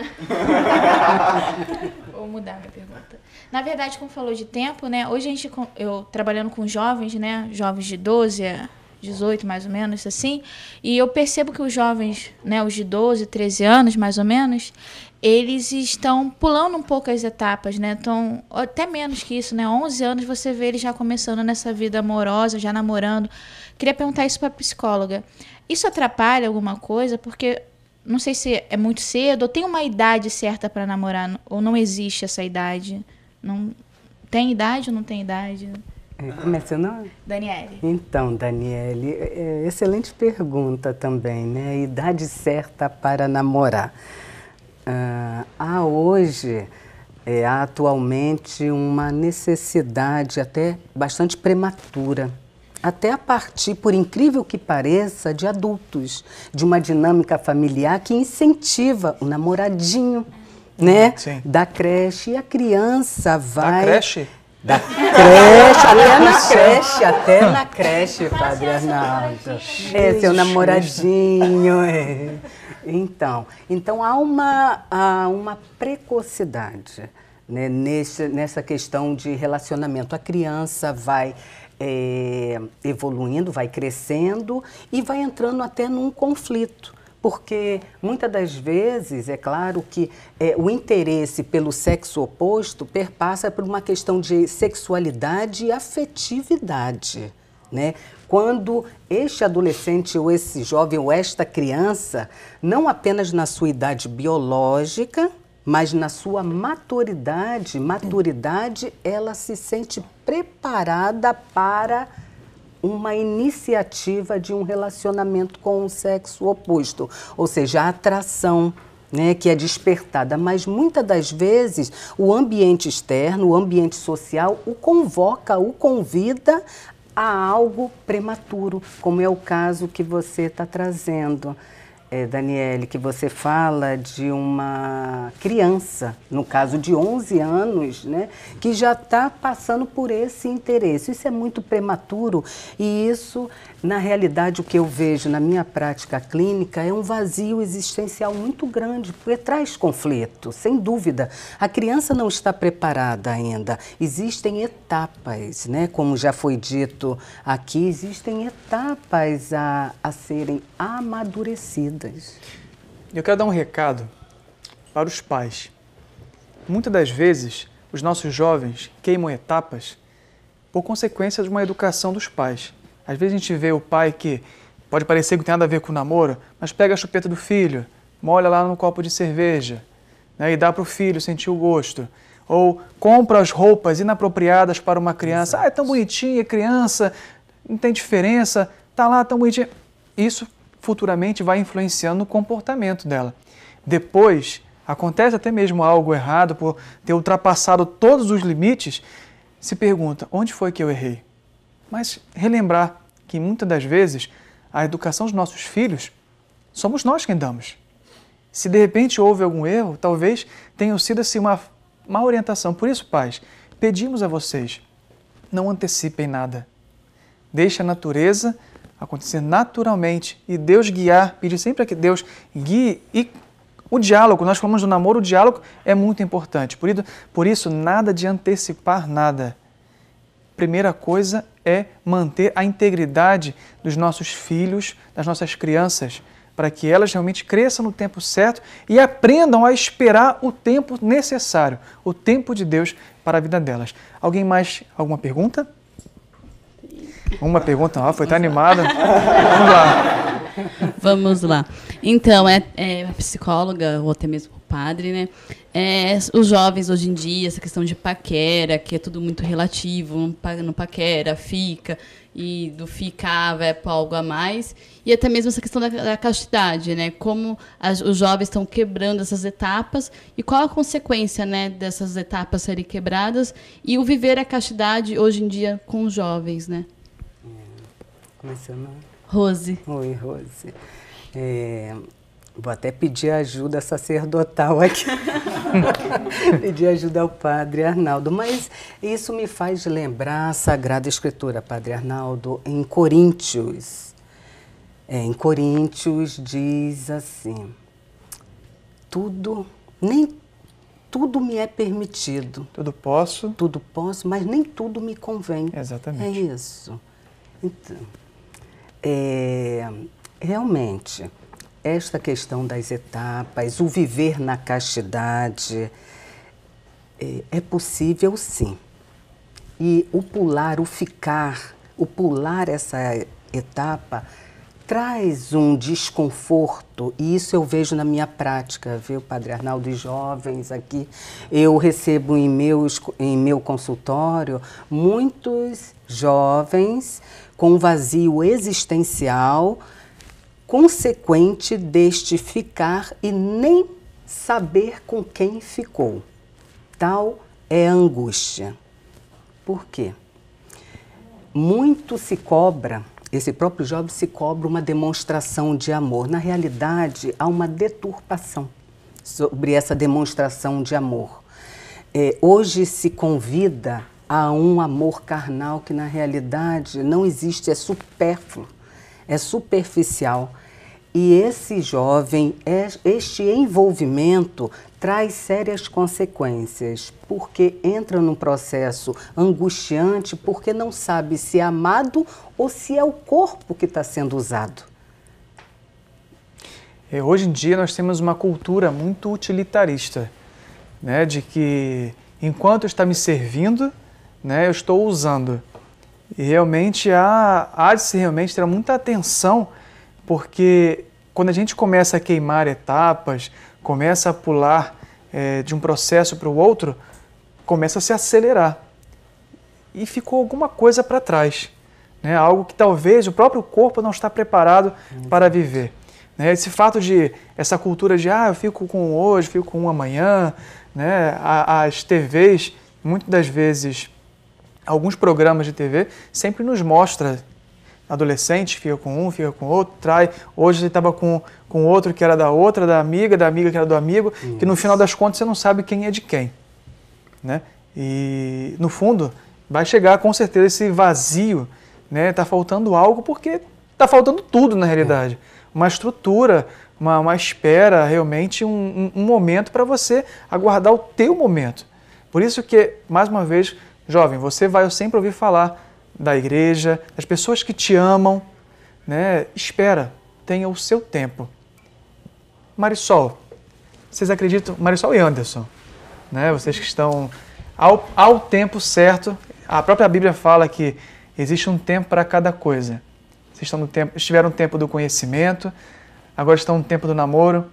S12: Vou mudar minha pergunta. Na verdade, como falou de tempo, hoje eu trabalhando com jovens, jovens de 12 a 18, mais ou menos, assim, e eu percebo que os jovens, os de 12, 13 anos, mais ou menos, eles estão pulando um pouco as etapas, Então, até menos que isso, 11 anos você vê eles já começando nessa vida amorosa, já namorando. Queria perguntar isso para a psicóloga. Isso atrapalha alguma coisa? Porque não sei se é muito cedo, ou tem uma idade certa para namorar, ou não existe essa idade? Não tem idade ou não tem idade?
S4: Começando?
S12: Daniele.
S4: Então, Daniele, excelente pergunta também, Idade certa para namorar. Há hoje, atualmente, uma necessidade até bastante prematura, até a partir, por incrível que pareça, de adultos, de uma dinâmica familiar que incentiva o namoradinho,
S3: Sim.
S4: Da creche, e a criança vai...
S3: Da creche?
S4: Da creche, até na creche, Padre Arnaldo. Seu namoradinho, Então há uma precocidade, nessa questão de relacionamento. A criança vai evoluindo, vai crescendo e vai entrando até num conflito. Porque muitas das vezes, é claro que o interesse pelo sexo oposto perpassa por uma questão de sexualidade e afetividade, Quando este adolescente ou esse jovem ou esta criança, não apenas na sua idade biológica, mas na sua maturidade, ela se sente preparada para uma iniciativa de um relacionamento com o sexo oposto, ou seja, a atração, né, que é despertada, mas muitas das vezes o ambiente externo, o ambiente social, o convoca, o convida a algo prematuro, como é o caso que você está trazendo, Daniele, que você fala de uma criança, no caso de 11 anos, né, que já está passando por esse interesse. Isso é muito prematuro e isso, na realidade, o que eu vejo na minha prática clínica é um vazio existencial muito grande, porque traz conflito, sem dúvida. A criança não está preparada ainda. Existem etapas, né, como já foi dito aqui, existem etapas a serem amadurecidas.
S3: Eu quero dar um recado para os pais. Muitas das vezes, os nossos jovens queimam etapas por consequência de uma educação dos pais. Às vezes a gente vê o pai que pode parecer que não tem nada a ver com o namoro, mas pega a chupeta do filho, molha lá no copo de cerveja, né, e dá para o filho sentir o gosto. Ou compra as roupas inapropriadas para uma criança. Ah, é tão bonitinha, criança, não tem diferença, tá lá tão bonitinha. Isso futuramente vai influenciando o comportamento dela. Depois, acontece até mesmo algo errado por ter ultrapassado todos os limites, se pergunta, onde foi que eu errei? Mas relembrar que muitas das vezes a educação dos nossos filhos somos nós quem damos. Se de repente houve algum erro, talvez tenha sido assim uma má orientação. Por isso, pais, pedimos a vocês, não antecipem nada. Deixe a natureza acontecer naturalmente e Deus guiar, pedir sempre a que Deus guie. E o diálogo, nós falamos do namoro, o diálogo é muito importante. Por isso, nada de antecipar nada. Primeira coisa é manter a integridade dos nossos filhos, das nossas crianças, para que elas realmente cresçam no tempo certo e aprendam a esperar o tempo necessário, o tempo de Deus para a vida delas. Alguém mais? Alguma pergunta? Uma pergunta, foi tão animada. Vamos lá.
S15: Vamos lá. Então, a psicóloga, ou até mesmo o padre, né? Os jovens hoje em dia, essa questão de paquera, que é tudo muito relativo, não paquera, fica, e do ficar vai para algo a mais. E até mesmo essa questão da castidade, né? Como os jovens estão quebrando essas etapas e qual a consequência, né, dessas etapas serem quebradas e o viver a castidade hoje em dia com os jovens, né?
S4: Como é seu nome?
S15: Rose.
S4: Oi, Rose. Vou até pedir ajuda sacerdotal aqui. Pedir ajuda ao Padre Arnaldo. Mas isso me faz lembrar a Sagrada Escritura, Padre Arnaldo, em Coríntios. Em Coríntios diz assim, nem tudo me é permitido.
S3: Tudo posso,
S4: mas nem tudo me convém.
S3: Exatamente.
S4: É isso. Então, realmente, esta questão das etapas, o viver na castidade, é possível sim. E o pular essa etapa, traz um desconforto, e isso eu vejo na minha prática, viu, Padre Arnaldo, e jovens aqui. Eu recebo em meu consultório muitos jovens com vazio existencial, consequente deste ficar e nem saber com quem ficou. Tal é a angústia. Por quê? Muito se cobra, esse próprio jovem se cobra uma demonstração de amor. Na realidade, há uma deturpação sobre essa demonstração de amor. Hoje se convida a um amor carnal que, na realidade, não existe, é supérfluo, é superficial. E esse jovem, este envolvimento traz sérias consequências, porque entra num processo angustiante, porque não sabe se é amado ou se é o corpo que está sendo usado.
S3: Hoje em dia nós temos uma cultura muito utilitarista, né, de que enquanto está me servindo, né, eu estou usando. E realmente há de se realmente ter muita atenção, porque quando a gente começa a queimar etapas, começa a pular de um processo para o outro, começa a se acelerar. E ficou alguma coisa para trás, né? Algo que talvez o próprio corpo não está preparado para viver. né? Esse fato de, essa cultura de, eu fico com um hoje, fico com um amanhã, né? As TVs, muitas das vezes, alguns programas de TV sempre nos mostram adolescente, fica com um, fica com outro, trai. Hoje ele estava com outro que era da outra, da amiga que era do amigo, que no final das contas você não sabe quem é de quem, né? E no fundo vai chegar com certeza esse vazio, né? Tá faltando algo porque tá faltando tudo na realidade. Uma estrutura, uma espera, realmente um momento para você aguardar o teu momento. Por isso que, mais uma vez, jovem, você vai sempre ouvir falar da igreja, das pessoas que te amam, né? Espera, tenha o seu tempo. Marisol, vocês acreditam? Marisol e Anderson, né? Vocês que estão ao tempo certo. A própria Bíblia fala que existe um tempo para cada coisa. Vocês estiveram no tempo do conhecimento, agora estão no tempo do namoro,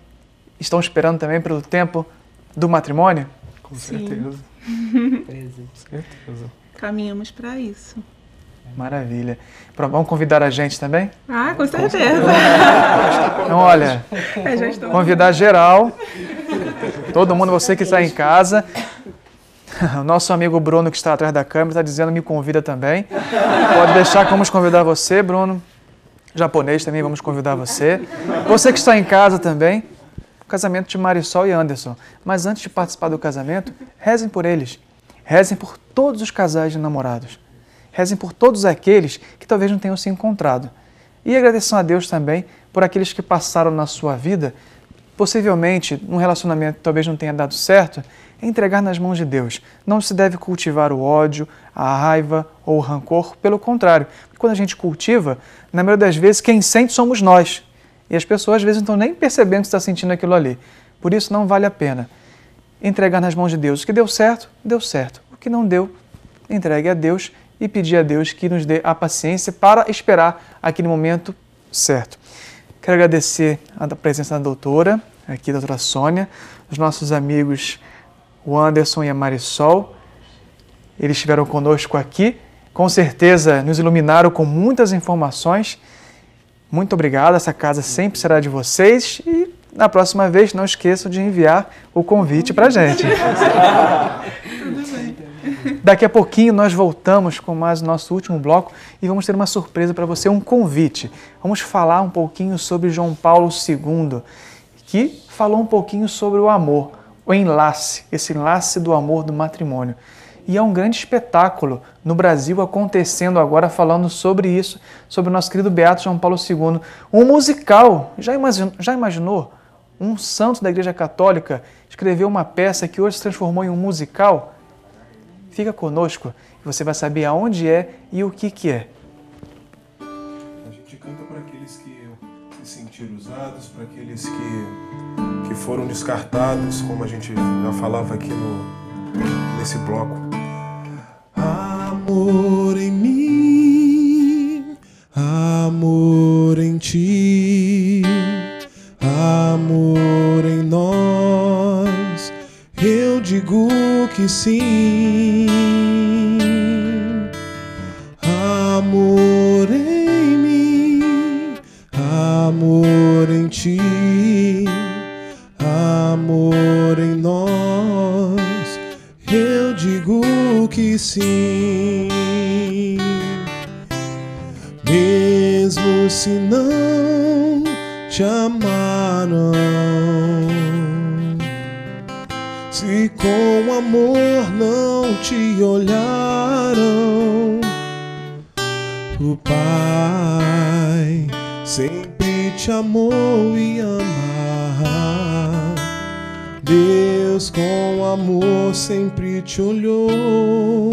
S3: estão esperando também pelo tempo do matrimônio?
S18: Com certeza.
S16: Sim.
S18: Com certeza.
S16: Caminhamos para isso.
S3: Maravilha. Vamos convidar a gente também?
S16: Com certeza.
S3: Então, olha, convidar geral, todo mundo, você que está em casa. O nosso amigo Bruno, que está atrás da câmera, está dizendo me convida também. Pode deixar que vamos convidar você, Bruno. Japonês também, vamos convidar você. Você que está em casa também. O casamento de Marisol e Anderson. Mas antes de participar do casamento, rezem por eles. Rezem por todos os casais de namorados. Rezem por todos aqueles que talvez não tenham se encontrado. E agradeçam a Deus também por aqueles que passaram na sua vida, possivelmente num relacionamento que talvez não tenha dado certo, entregar nas mãos de Deus. Não se deve cultivar o ódio, a raiva ou o rancor, pelo contrário. Quando a gente cultiva, na maioria das vezes, quem sente somos nós. E as pessoas às vezes não estão nem percebendo que está sentindo aquilo ali. Por isso não vale a pena entregar nas mãos de Deus. O que deu certo, deu certo. O que não deu, entregue a Deus e pedir a Deus que nos dê a paciência para esperar aquele momento certo. Quero agradecer a presença da doutora, aqui, da doutora Sônia, os nossos amigos o Anderson e a Marisol. Eles estiveram conosco aqui, com certeza nos iluminaram com muitas informações. Muito obrigado, essa casa sempre será de vocês e na próxima vez não esqueçam de enviar o convite para a gente. Daqui a pouquinho nós voltamos com mais o nosso último bloco e vamos ter uma surpresa para você, um convite. Vamos falar um pouquinho sobre João Paulo II, que falou um pouquinho sobre o amor, o enlace, esse enlace do amor do matrimônio. E é um grande espetáculo no Brasil acontecendo agora, falando sobre isso, sobre o nosso querido Beato João Paulo II. Um musical, já imaginou? Um santo da Igreja Católica escreveu uma peça que hoje se transformou em um musical? Fica conosco e você vai saber aonde é e o que é.
S2: A gente canta para aqueles que se sentiram usados, para aqueles que foram descartados, como a gente já falava aqui nesse bloco. Amor em mim, amor em ti, amor em nós, eu digo que sim. Amor em mim, amor em ti, amor em nós, eu digo que sim. Mesmo se não te amaram, se com amor não te olharam, o Pai sempre te amou e ama. Deus com amor sempre te olhou.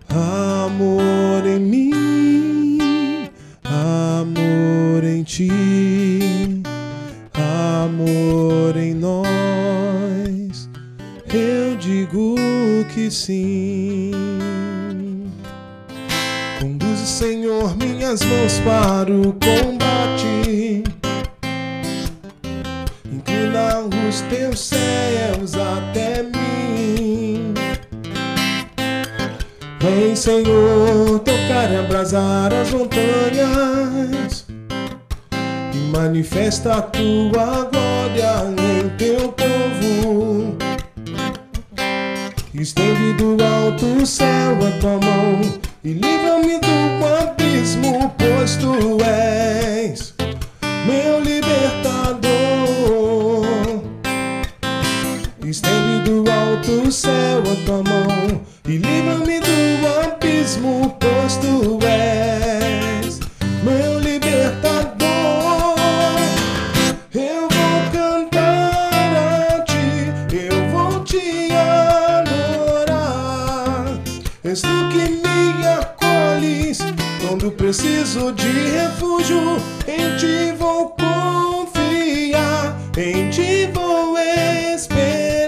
S2: Amor em mim, amor em ti, amor em nós, eu digo que sim. Conduze, Senhor, minhas mãos para o combate, inclina os teus céus até mim. Vem, Senhor, tocar e abrasar as montanhas, manifesta a tua glória em teu povo. Estende do alto céu a tua mão e livra-me do abismo, pois tu és meu libertador. Estende do alto céu a tua mão e livra-me do abismo, pois tu és meu libertador. Eu vou cantar a ti, eu vou te adorar. És tu que me acolhes quando preciso de refúgio. Em ti vou confiar, em ti vou esperar.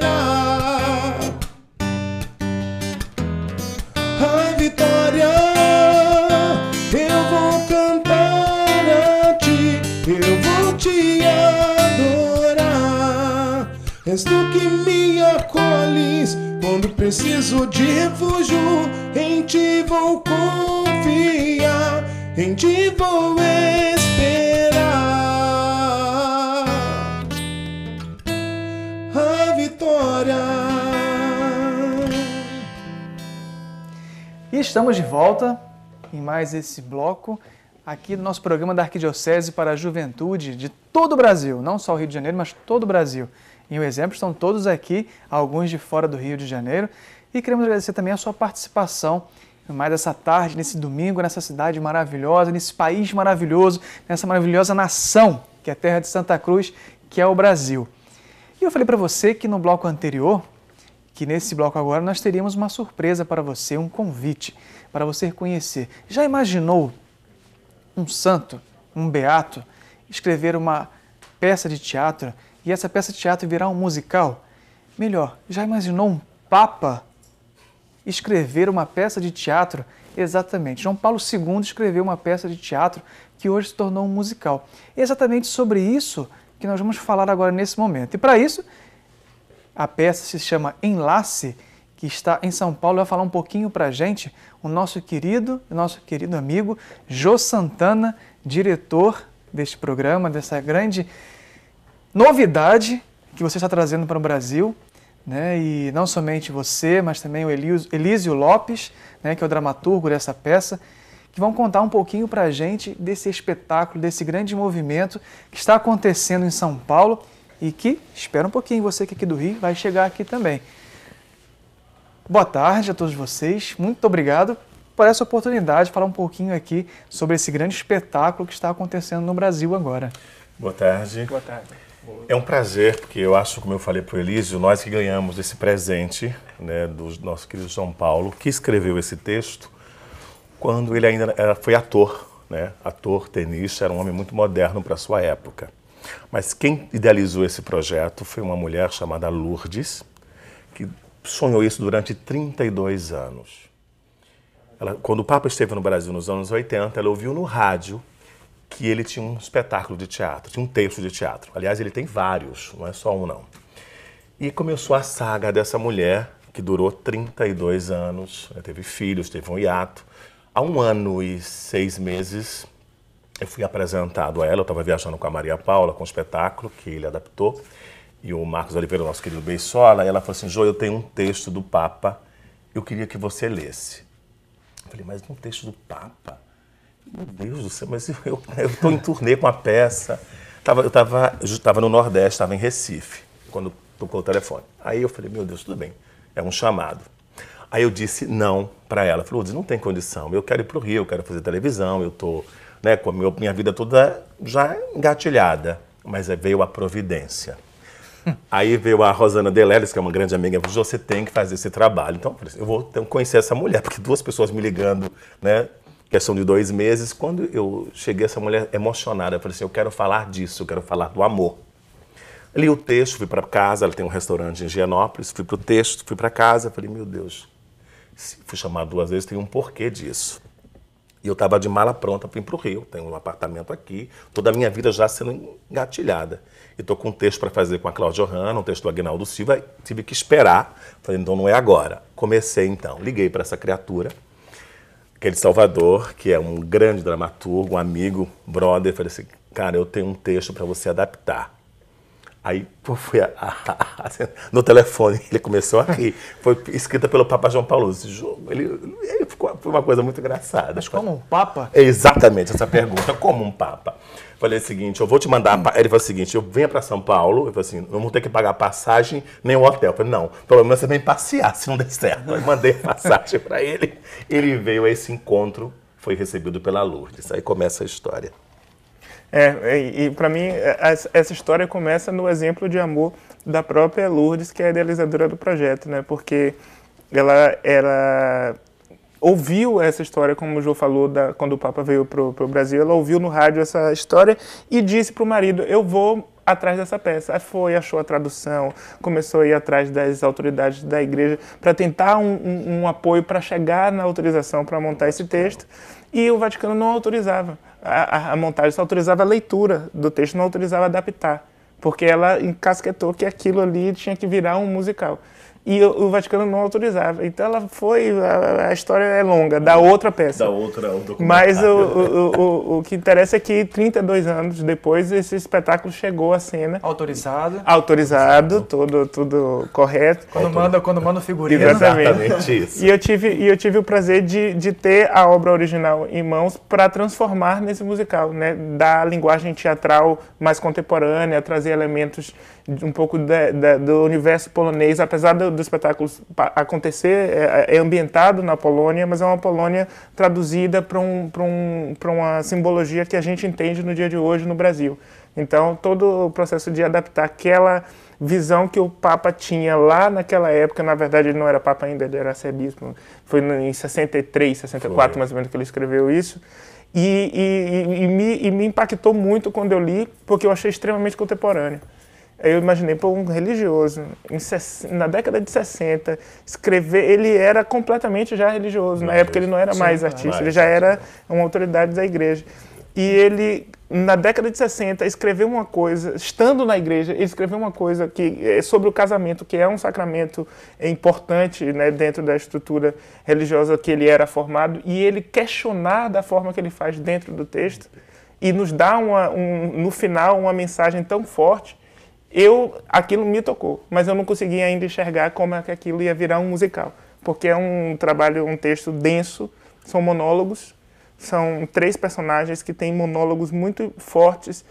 S2: A vitória eu vou cantar a ti, eu vou te adorar. És tu que me acolhes quando preciso de refúgio. Em ti vou confiar, em ti vou esperar. A vitória.
S3: E estamos de volta em mais esse bloco aqui do nosso programa da Arquidiocese para a Juventude de todo o Brasil, não só o Rio de Janeiro, mas todo o Brasil. Em um exemplo, estão todos aqui, alguns de fora do Rio de Janeiro, e queremos agradecer também a sua participação mais essa tarde, nesse domingo, nessa cidade maravilhosa, nesse país maravilhoso, nessa maravilhosa nação, que é a terra de Santa Cruz, que é o Brasil. E eu falei para você que no bloco anterior, que nesse bloco agora nós teríamos uma surpresa para você, um convite para você conhecer. Já imaginou um santo, um beato, escrever uma peça de teatro e essa peça de teatro virar um musical? Melhor, já imaginou um papa escrever uma peça de teatro? Exatamente, João Paulo II escreveu uma peça de teatro que hoje se tornou um musical. É exatamente sobre isso que nós vamos falar agora nesse momento. E para isso, a peça se chama Enlace, que está em São Paulo. Vai falar um pouquinho para a gente o nosso querido amigo Jô Santana, diretor deste programa, dessa grande novidade que você está trazendo para o Brasil, né? E não somente você, mas também o Elísio Lopes, né, que é o dramaturgo dessa peça, que vão contar um pouquinho para a gente desse espetáculo, desse grande movimento que está acontecendo em São Paulo e que, espera um pouquinho, você que é aqui do Rio vai chegar aqui também. Boa tarde a todos vocês, muito obrigado por essa oportunidade de falar um pouquinho aqui sobre esse grande espetáculo que está acontecendo no Brasil agora.
S19: Boa tarde.
S3: Boa tarde.
S19: É um prazer, porque eu acho, como eu falei para o Elísio, nós que ganhamos esse presente, né, do nosso querido João Paulo, que escreveu esse texto quando ele ainda foi ator, né? Ator, tenista, era um homem muito moderno para a sua época. Mas quem idealizou esse projeto foi uma mulher chamada Lourdes, que sonhou isso durante 32 anos. Quando o Papa esteve no Brasil nos anos 80, ela ouviu no rádio que ele tinha um espetáculo de teatro, tinha um texto de teatro. Aliás, ele tem vários, não é só um não. E começou a saga dessa mulher, que durou 32 anos, teve filhos, teve um hiato. Há 1 ano e 6 meses, eu fui apresentado a ela, eu estava viajando com a Maria Paula, com o espetáculo que ele adaptou, e o Marcos Oliveira, nosso querido Beissola, e ela falou assim: Jô, eu tenho um texto do Papa, eu queria que você lesse. Eu falei, mas um texto do Papa? Meu Deus do céu, mas eu estou em turnê com a peça. Eu estava no Nordeste, estava em Recife, quando tocou o telefone. Aí eu falei, meu Deus, tudo bem, é um chamado. Aí eu disse não para ela. Falei, Lourdes, não tem condição, eu quero ir para o Rio, eu quero fazer televisão, eu estou, né, com a minha vida toda já engatilhada. Mas aí veio a providência. Aí veio a Rosana Deleles, que é uma grande amiga, e falou, você tem que fazer esse trabalho. Então eu falei, eu vou conhecer essa mulher, porque 2 pessoas me ligando, né, questão de 2 meses. Quando eu cheguei, essa mulher emocionada, eu falei assim, eu quero falar disso, eu quero falar do amor. Li o texto, fui para casa, ela tem um restaurante em Higienópolis, fui para o texto, fui para casa, falei, meu Deus, fui chamado 2 vezes, tem um porquê disso. E eu estava de mala pronta para ir para o Rio, tenho um apartamento aqui, toda a minha vida já sendo engatilhada. E estou com um texto para fazer com a Cláudia Ohana, um texto do Aguinaldo Silva, tive que esperar, falei, então não é agora. Comecei então, liguei para essa criatura, aquele Salvador, que é um grande dramaturgo, um amigo, brother, falei assim, cara, eu tenho um texto para você adaptar. Aí foi no telefone, ele começou a rir. Foi escrita pelo Papa João Paulo. Esse jogo, foi uma coisa muito engraçada.
S3: Mas como um Papa?
S19: É exatamente essa pergunta, como um Papa. Falei o seguinte, eu vou te mandar... Ele falou o seguinte, eu venho para São Paulo, ele falou assim, não vou ter que pagar passagem nem o hotel. Eu falei, não, pelo menos você vem passear, se não der certo. Eu mandei passagem para ele, ele veio a esse encontro, foi recebido pela Lourdes. Aí começa a história.
S20: E para mim, essa história começa no exemplo de amor da própria Lourdes, que é a idealizadora do projeto, né? Porque ela ouviu essa história, como o João falou, quando o Papa veio para o Brasil, ela ouviu no rádio essa história e disse para o marido, eu vou atrás dessa peça. Aí foi, achou a tradução, começou a ir atrás das autoridades da igreja para tentar um apoio para chegar na autorização para montar esse texto, e o Vaticano não autorizava a montagem, só autorizava a leitura do texto, não autorizava adaptar, porque ela encasquetou que aquilo ali tinha que virar um musical. E o Vaticano não autorizava. Então ela foi, a história é longa, da outra peça.
S19: Da outra, o documentário.
S20: Mas o que interessa é que 32 anos depois esse espetáculo chegou à cena.
S3: Autorizado.
S20: Autorizado, tudo correto.
S3: Quando manda o figurino.
S20: Exatamente isso. E eu tive o prazer de ter a obra original em mãos para transformar nesse musical, né? Da linguagem teatral mais contemporânea, trazer elementos um pouco do universo polonês, apesar do espetáculo acontecer, é ambientado na Polônia, mas é uma Polônia traduzida para uma simbologia que a gente entende no dia de hoje no Brasil. Então, todo o processo de adaptar aquela visão que o Papa tinha lá naquela época, na verdade ele não era Papa ainda, ele era arcebispo, foi em 63, 64 mais ou menos que ele escreveu isso, e me impactou muito quando eu li, porque eu achei extremamente contemporâneo. Eu imaginei, um religioso, na década de 60, escrever, ele era completamente já religioso, na época ele não era mais artista, ele já era uma autoridade da igreja. E ele, na década de 60, escreveu uma coisa, estando na igreja, ele escreveu uma coisa sobre o casamento, que é um sacramento importante, né, dentro da estrutura religiosa que ele era formado, e ele questionar da forma que ele faz dentro do texto, e nos dá no final uma mensagem tão forte. Aquilo me tocou, mas eu não consegui ainda enxergar como é que aquilo ia virar um musical, porque é um trabalho, um texto denso, são monólogos, são 3 personagens que têm monólogos muito fortes,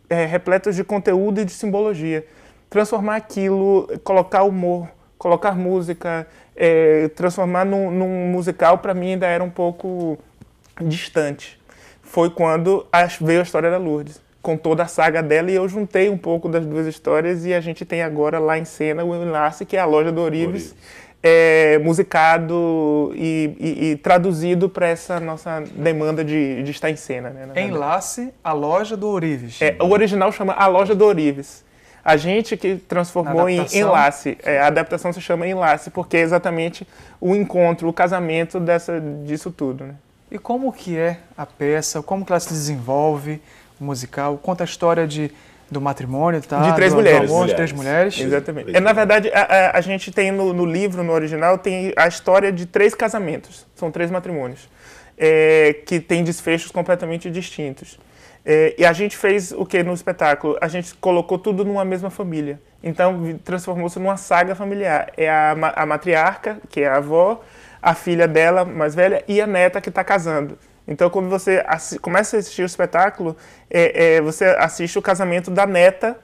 S20: repletos de conteúdo e de simbologia. Transformar aquilo, colocar humor, colocar música, transformar num musical, para mim ainda era um pouco distante. Foi quando veio a história da Lourdes, com toda a saga dela, e eu juntei um pouco das duas histórias, e a gente tem agora lá em cena o Enlace, que é a loja do Ourives, musicado e traduzido para essa nossa demanda de estar em cena. Né,
S3: Enlace, a loja do Ourives.
S20: O original chama A Loja do Ourives. A gente que transformou em Enlace. A adaptação se chama Enlace, porque é exatamente o encontro, o casamento disso tudo. Né?
S3: E como que é a peça, como que ela se desenvolve, o musical? Conta a história do matrimônio, tá?
S20: De 3 mulheres.
S3: Do amor, de 3 mulheres.
S20: Exatamente. Na verdade, a gente tem no livro, no original, tem a história de 3 casamentos. São 3 matrimônios, que têm desfechos completamente distintos. E a gente fez o que no espetáculo? A gente colocou tudo numa mesma família. Então, transformou-se numa saga familiar. É a matriarca, que é a avó, a filha dela, mais velha, e a neta que está casando. Então, quando você começa a assistir o espetáculo, você assiste o casamento da neta,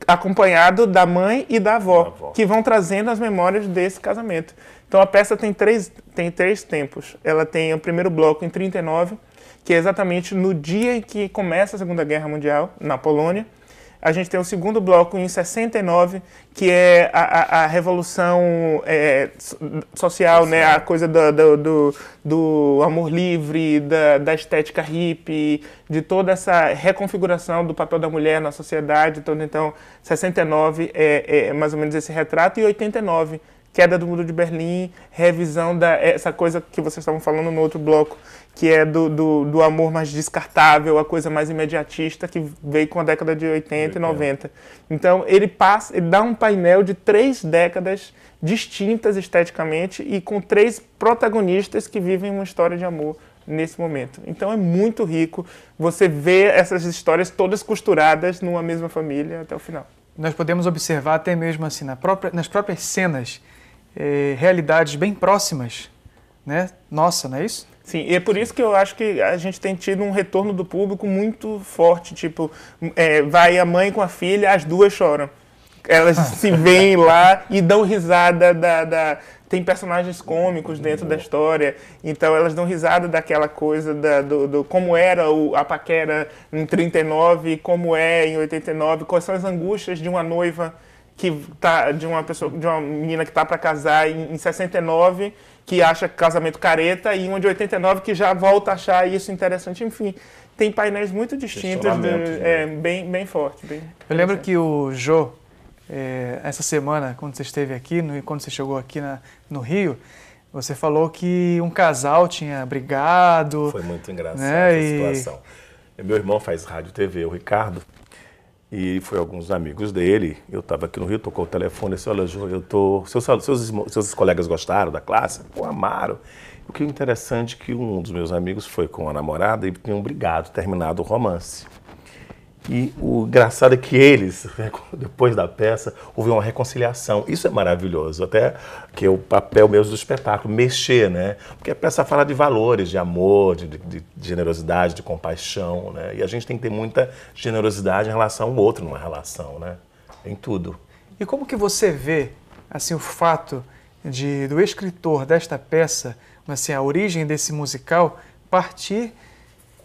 S20: acompanhado da mãe e da avó, que vão trazendo as memórias desse casamento. Então, a peça tem três tempos. Ela tem o primeiro bloco em 39, que é exatamente no dia em que começa a Segunda Guerra Mundial, na Polônia. A gente tem o segundo bloco em 69, que é a revolução social, né? A coisa do amor livre, da estética hippie, de toda essa reconfiguração do papel da mulher na sociedade. Então 69 é mais ou menos esse retrato, e 89, queda do Muro de Berlim, revisão essa coisa que vocês estavam falando no outro bloco, que é do amor mais descartável, a coisa mais imediatista, que veio com a década de 80 e 90. Então, ele dá um painel de 3 décadas distintas esteticamente e com 3 protagonistas que vivem uma história de amor nesse momento. Então é muito rico você ver essas histórias todas costuradas numa mesma família até o final.
S3: Nós podemos observar até mesmo assim nas próprias cenas realidades bem próximas, né? Nossa, não é isso?
S20: Sim, e é por isso que eu acho que a gente tem tido um retorno do público muito forte, tipo, vai a mãe com a filha, as duas choram. Elas se veem lá e dão risada Tem personagens cômicos dentro da história, então elas dão risada daquela coisa do como era a paquera em 39, como é em 89, quais são as angústias de uma noiva que tá, de uma menina que está para casar em 69, que acha casamento careta, e uma de 89 que já volta a achar isso interessante. Enfim, tem painéis muito distintos, bem forte.
S3: Eu lembro que o Jô, essa semana, quando você esteve aqui, quando você chegou aqui no Rio, você falou que um casal tinha brigado.
S19: Foi muito engraçado,
S3: né?
S19: Essa situação. Meu irmão faz rádio e TV, o Ricardo, e foi alguns amigos dele. Eu estava aqui no Rio, tocou o telefone e disse: olha, Jô, seus colegas gostaram da classe? Pô, amaram. O que é interessante é que um dos meus amigos foi com a namorada e tinham brigado, terminado o romance. E o engraçado é que eles, depois da peça, houve uma reconciliação. Isso é maravilhoso, até que é o papel mesmo do espetáculo, mexer, né? Porque a peça fala de valores, de amor, de generosidade, de compaixão, né? E a gente tem que ter muita generosidade em relação ao outro numa relação, né? Em tudo.
S3: E como que você vê, assim, o fato do escritor desta peça, assim, a origem desse musical, partir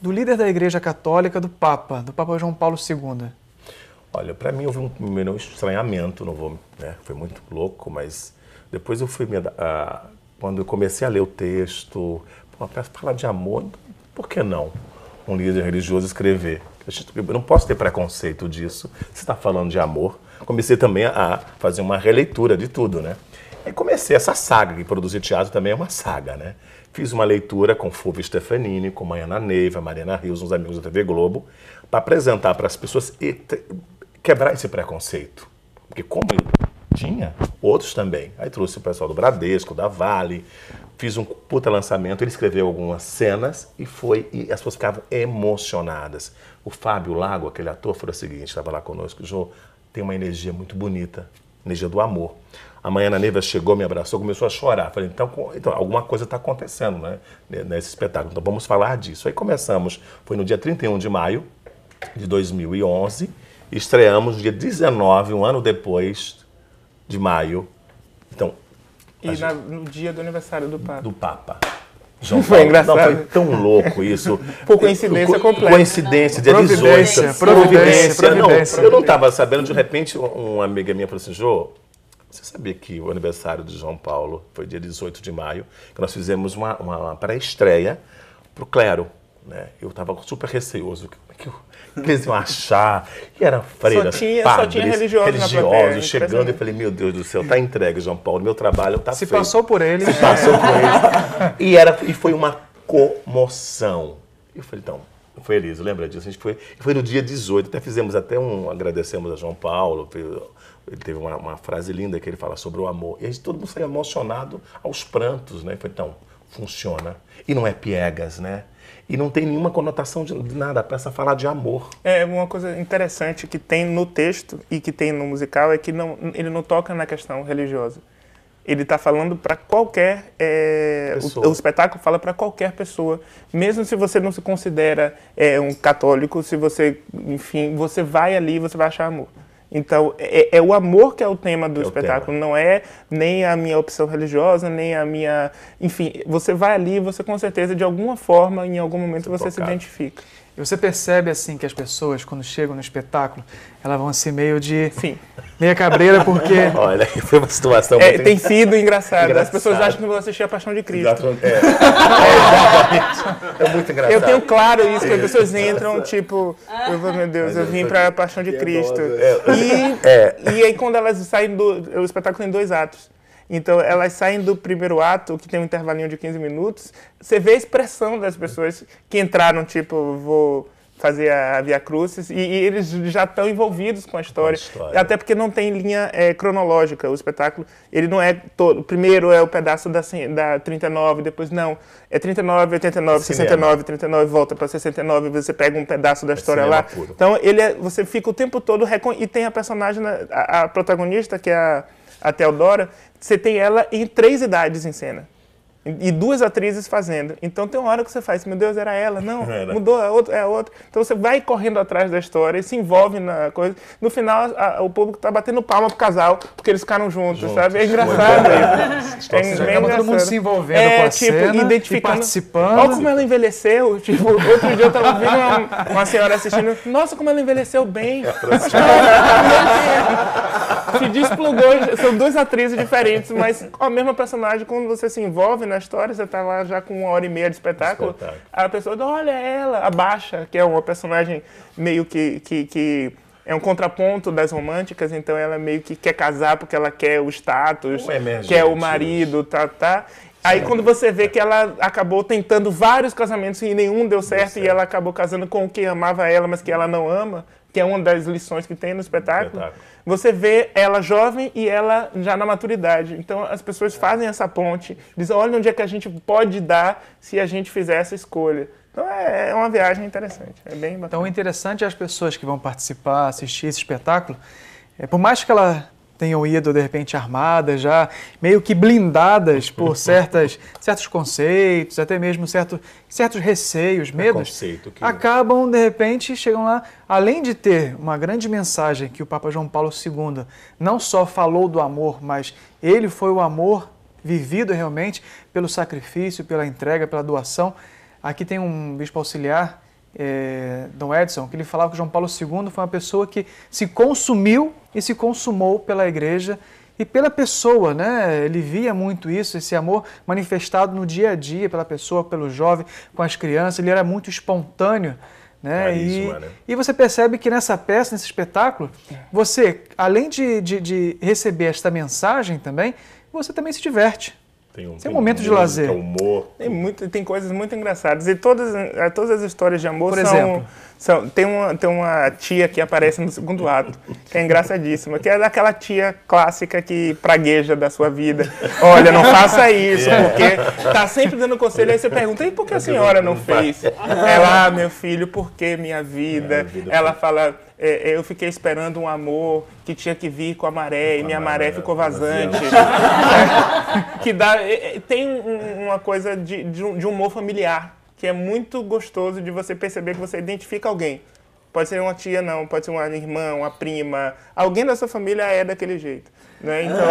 S3: do líder da Igreja Católica, do Papa João Paulo II?
S19: Olha, para mim houve um primeiro estranhamento, foi muito louco, mas depois eu fui quando eu comecei a ler o texto, falar de amor, por que não um líder religioso escrever? Eu não posso ter preconceito disso, você está falando de amor. Comecei também a fazer uma releitura de tudo, né? E comecei essa saga, que produzir teatro também é uma saga, né? Fiz uma leitura com Fulvio Stefanini, com Maiana Neiva, Mariana Rios, uns amigos da TV Globo, para apresentar para as pessoas e quebrar esse preconceito. Porque como eu tinha, outros também. Aí trouxe o pessoal do Bradesco, da Vale, fiz um puta lançamento, ele escreveu algumas cenas e as pessoas ficavam emocionadas. O Fábio Lago, aquele ator, falou o seguinte, estava lá conosco: Jô, tem uma energia muito bonita, energia do amor. A Maiana Neiva chegou, me abraçou, começou a chorar. Falei, então alguma coisa está acontecendo, né, nesse espetáculo, então vamos falar disso. Aí começamos, foi no dia 31 de maio de 2011, e estreamos no dia 19, um ano depois de maio. Então,
S20: no dia do aniversário do Papa.
S19: Do Papa. João
S20: Foi
S19: Paulo.
S20: engraçado.
S19: Não, foi tão louco isso.
S20: Por coincidência completa.
S19: Coincidência, dia 18. Providência. Eu não estava sabendo, de repente, uma amiga minha falou assim: Jô, você sabia que o aniversário de João Paulo foi dia 18 de maio, que nós fizemos uma pré-estreia para o clero, né? Eu estava super receoso, como é que eles iam achar? E era freiras,
S20: só tinha religiosos
S19: chegando, e falei, meu Deus do céu, tá entregue, João Paulo, meu trabalho tá feito.
S3: Passou por ele.
S19: Se passou por ele. E foi uma comoção. Eu falei, então, foi Elisa, lembra disso? Foi no dia 18, até fizemos agradecemos a João Paulo, ele teve uma frase linda que ele fala sobre o amor. E aí todo mundo saiu emocionado aos prantos, né? Foi, então, funciona. E não é piegas, né? E não tem nenhuma conotação de nada, a peça fala de amor.
S20: Uma coisa interessante que tem no texto e que tem no musical é que ele não toca na questão religiosa. Ele está falando para qualquer... o espetáculo fala para qualquer pessoa. Mesmo se você não se considera um católico, se você, enfim, você vai ali e você vai achar amor. Então, é o amor que é o tema do espetáculo, não é nem a minha opção religiosa, nem a minha... Enfim, você vai ali e você, com certeza, de alguma forma, em algum momento, você se identifica.
S3: E você percebe, assim, que as pessoas, quando chegam no espetáculo, elas vão assim meio de...
S20: Sim.
S3: Meia cabreira, porque...
S19: Olha, foi uma situação muito...
S20: Tem sido engraçado. As pessoas acham que vão assistir A Paixão de Cristo.
S19: Exatamente. É muito engraçado.
S20: Eu tenho claro isso, que as pessoas entram, tipo... Meu Deus, eu vim para A Paixão de Cristo. E aí, quando elas saem o espetáculo tem 2 atos. Então, elas saem do primeiro ato, que tem um intervalinho de 15 minutos, você vê a expressão das pessoas que entraram, tipo, vou fazer a Via Crucis, e eles já estão envolvidos com a história. Até porque não tem linha cronológica. O espetáculo, ele não é todo. Primeiro é o pedaço da 39, depois não. É 39, 89, 69, 39, volta para 69, você pega um pedaço da história lá.
S19: Puro.
S20: Então, você fica o tempo todo... E tem a personagem, a protagonista, que é a Teodora, você tem ela em 3 idades em cena. E 2 atrizes fazendo. Então tem uma hora que você faz, meu Deus, era ela. Não, mudou, é a outra. Então você vai correndo atrás da história e se envolve na coisa. No final, o público tá batendo palma pro casal, porque eles ficaram juntos, sabe? É engraçado isso.
S3: Acaba todo mundo se envolvendo com a cena,
S20: identificando,
S3: e participando.
S20: Olha como ela envelheceu. Tipo, outro dia eu tava vendo uma senhora assistindo. Nossa, como ela envelheceu bem. Se desplugou. São 2 atrizes diferentes, mas a mesma personagem. Quando você se envolve na história, você tá lá já com 1h30 de espetáculo, a pessoa diz, olha ela, a Baixa, que é uma personagem meio que é um contraponto das românticas, então ela meio que quer casar porque ela quer o status, quer o marido, Aí quando você vê que ela acabou tentando vários casamentos e nenhum deu certo, e ela acabou casando com quem amava ela, mas que ela não ama, que é uma das lições que tem no espetáculo, você vê ela jovem e ela já na maturidade. Então as pessoas fazem essa ponte, dizem, olha onde é que a gente pode dar se a gente fizer essa escolha. Então é uma viagem interessante, é bem bacana.
S3: Então o interessante é as pessoas que vão participar, assistir esse espetáculo, por mais que ela tenham ido, de repente, armadas, já meio que blindadas por certos conceitos, até mesmo certos receios, medos, acabam, de repente, chegam lá, além de ter uma grande mensagem que o Papa João Paulo II não só falou do amor, mas ele foi o amor vivido realmente pelo sacrifício, pela entrega, pela doação. Aqui tem um bispo auxiliar, Dom Edson, que ele falava que João Paulo II foi uma pessoa que se consumiu e se consumou pela igreja e pela pessoa, né? Ele via muito isso, esse amor manifestado no dia a dia pela pessoa, pelo jovem, com as crianças. Ele era muito espontâneo, né? E você percebe que nessa peça, nesse espetáculo, você, além de receber esta mensagem também, você também se diverte. Tem um momento de lazer.
S19: Humor.
S20: Tem coisas muito engraçadas. E todas as histórias de amor tem uma tia que aparece no segundo ato, que é engraçadíssima, que é daquela tia clássica que pragueja da sua vida. Olha, não faça isso, porque tá sempre dando conselho. Aí você pergunta, e por que a senhora não fez? Ela, meu filho, por que minha vida? Ela fala... eu fiquei esperando um amor que tinha que vir com a maré, e minha maré ficou vazante. Tem uma coisa de humor familiar, que é muito gostoso de você perceber que você identifica alguém. Pode ser uma tia, não, pode ser uma irmã, uma prima. Alguém da sua família é daquele jeito. Né? Então,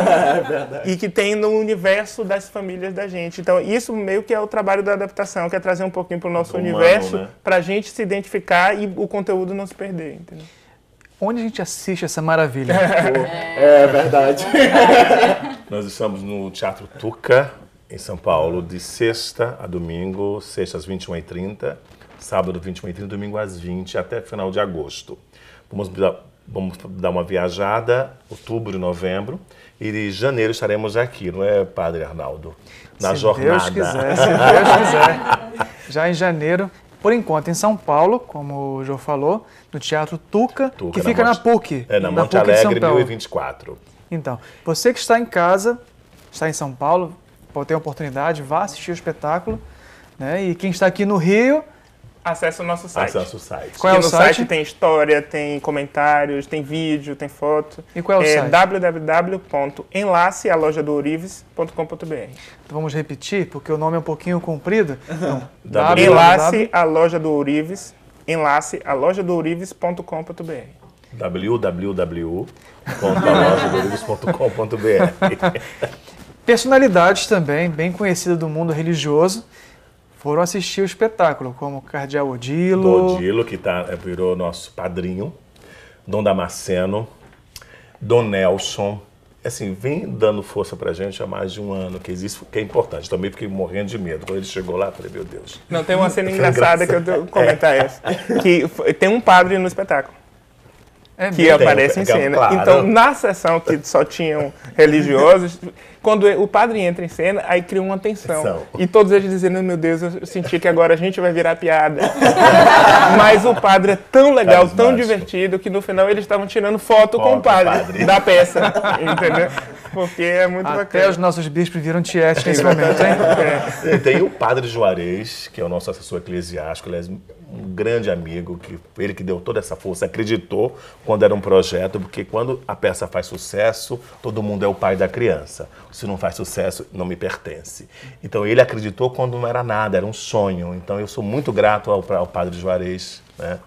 S20: e que tem no universo das famílias da gente. Então, isso meio que é o trabalho da adaptação, que é trazer um pouquinho para o nosso universo, né? Para a gente se identificar e o conteúdo não se perder. Entendeu?
S3: Onde a gente assiste essa maravilha?
S19: É verdade. Nós estamos no Teatro Tuca, em São Paulo, de sexta a domingo, sexta às 21h30, sábado 21h30, domingo às 20h, até final de agosto. Vamos dar uma viajada, outubro e novembro, e em janeiro estaremos aqui, não é, Padre Arnaldo? Na jornada.
S3: Se Deus quiser. Já em janeiro, por enquanto em São Paulo, como o Jô falou, no Teatro Tuca, que fica na PUC.
S19: Na Monte Alegre, 1024.
S3: Então, você que está em casa, está em São Paulo, pode ter a oportunidade, vá assistir o espetáculo, né? E quem está aqui no Rio...
S20: Acesse o nosso site.
S3: Qual é o site?
S20: No site tem história, tem comentários, tem vídeo, tem foto.
S3: E qual é o site?
S20: www.enlacealojadourives.com.br.
S3: Então vamos repetir, porque o nome é um pouquinho comprido. Então,
S20: enlacealojadourives.com.br.
S19: www.alojadourives.com.br.
S3: Personalidades também, bem conhecidas do mundo religioso, foram assistir o espetáculo, como o Cardeal Odilo.
S19: Odilo, que virou nosso padrinho, Dom Damasceno, Dom Nelson. Assim, vem dando força pra gente há mais de um ano, que existe, que é importante. Também fiquei morrendo de medo. Quando ele chegou lá, eu falei, meu Deus.
S20: Não, tem uma cena engraçada que eu vou comentar essa. Que tem um padre no espetáculo. Que aparece em cena. Claro. Então, na sessão que só tinham religiosos, quando o padre entra em cena, aí cria uma tensão. E todos eles dizendo, meu Deus, eu senti que agora a gente vai virar piada. Mas o padre é tão legal, tão divertido, que no final eles estavam tirando foto com o padre da peça, entendeu? Porque é muito bacana.
S3: Até os nossos bispos viram tiete nesse momento, hein?
S19: E tem o padre Juarez, que é o nosso assessor eclesiástico, ele é um grande amigo, ele que deu toda essa força, acreditou quando era um projeto, porque quando a peça faz sucesso, todo mundo é o pai da criança. Se não faz sucesso, não me pertence. Então ele acreditou quando não era nada, era um sonho. Então eu sou muito grato ao padre Juarez, né,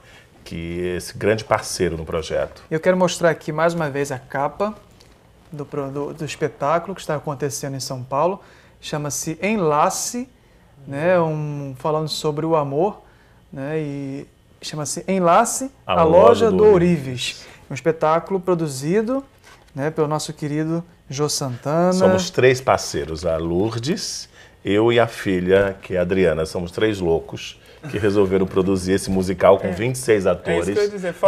S19: que é esse grande parceiro no projeto.
S3: Eu quero mostrar aqui mais uma vez a capa do espetáculo que está acontecendo em São Paulo. Chama-se Enlace, né, falando sobre o amor, né, e chama-se Enlace, a Loja do Ourives. Um espetáculo produzido, né, pelo nosso querido Jô Santana.
S19: Somos 3 parceiros, a Lourdes, eu e a filha, que é a Adriana. Somos 3 loucos que resolveram produzir esse musical com 26 atores,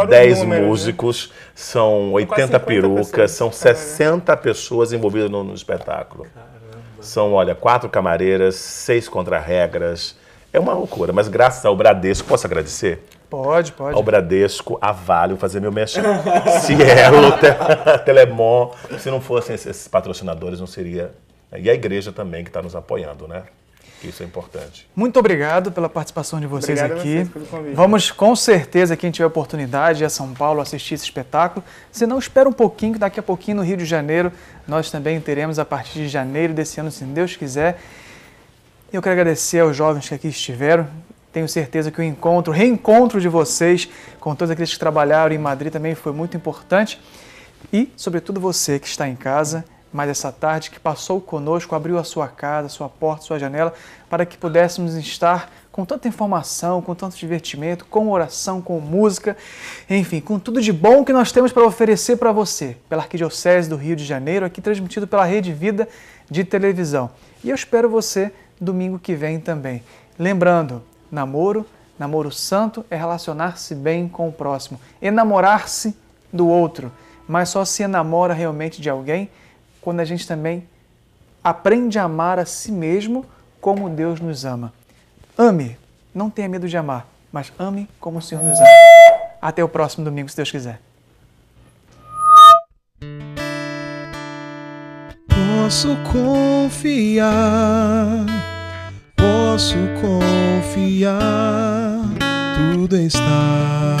S19: 10 músicos, né? São 80 perucas, são 60 pessoas envolvidas no espetáculo. Caramba. São, olha, 4 camareiras, 6 contrarregras. É uma loucura, mas graças ao Bradesco, posso agradecer?
S3: Pode.
S19: Ao Bradesco, a Vale, fazer meu merchan. Cielo, Telemon, se não fossem esses patrocinadores, não seria... E a igreja também, que está nos apoiando, né? Isso é importante.
S3: Muito obrigado pela participação de vocês aqui.
S20: Vocês pelo convite.
S3: Vamos, com certeza, quem tiver oportunidade, ir a São Paulo assistir esse espetáculo. Se não, espera um pouquinho, que daqui a pouquinho no Rio de Janeiro, nós também teremos a partir de janeiro desse ano, se Deus quiser. Eu quero agradecer aos jovens que aqui estiveram. Tenho certeza que o reencontro de vocês com todos aqueles que trabalharam em Madrid também foi muito importante. E, sobretudo, você que está em casa, mais essa tarde, que passou conosco, abriu a sua casa, sua porta, sua janela, para que pudéssemos estar com tanta informação, com tanto divertimento, com oração, com música, enfim, com tudo de bom que nós temos para oferecer para você, pela Arquidiocese do Rio de Janeiro, aqui transmitido pela Rede Vida de televisão. E eu espero você domingo que vem também. Lembrando, namoro santo é relacionar-se bem com o próximo, enamorar-se do outro, mas só se enamora realmente de alguém quando a gente também aprende a amar a si mesmo como Deus nos ama. Ame, não tenha medo de amar, mas ame como o Senhor nos ama. Até o próximo domingo, se Deus quiser.
S2: Posso confiar, tudo está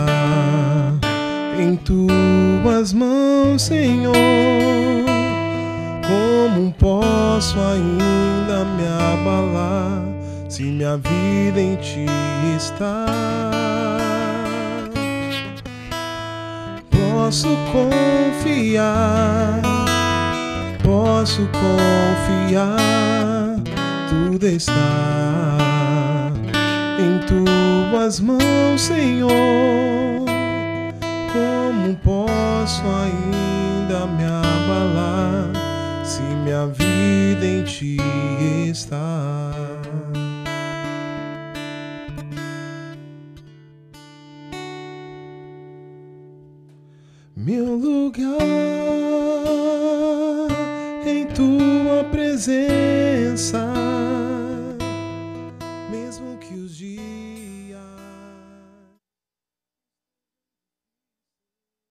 S2: em tuas mãos, Senhor. Como posso ainda me abalar se minha vida em ti está? Posso confiar, tudo está em tuas mãos, Senhor. Como posso ainda me abalar se minha vida em ti está? Meu lugar em tua presença,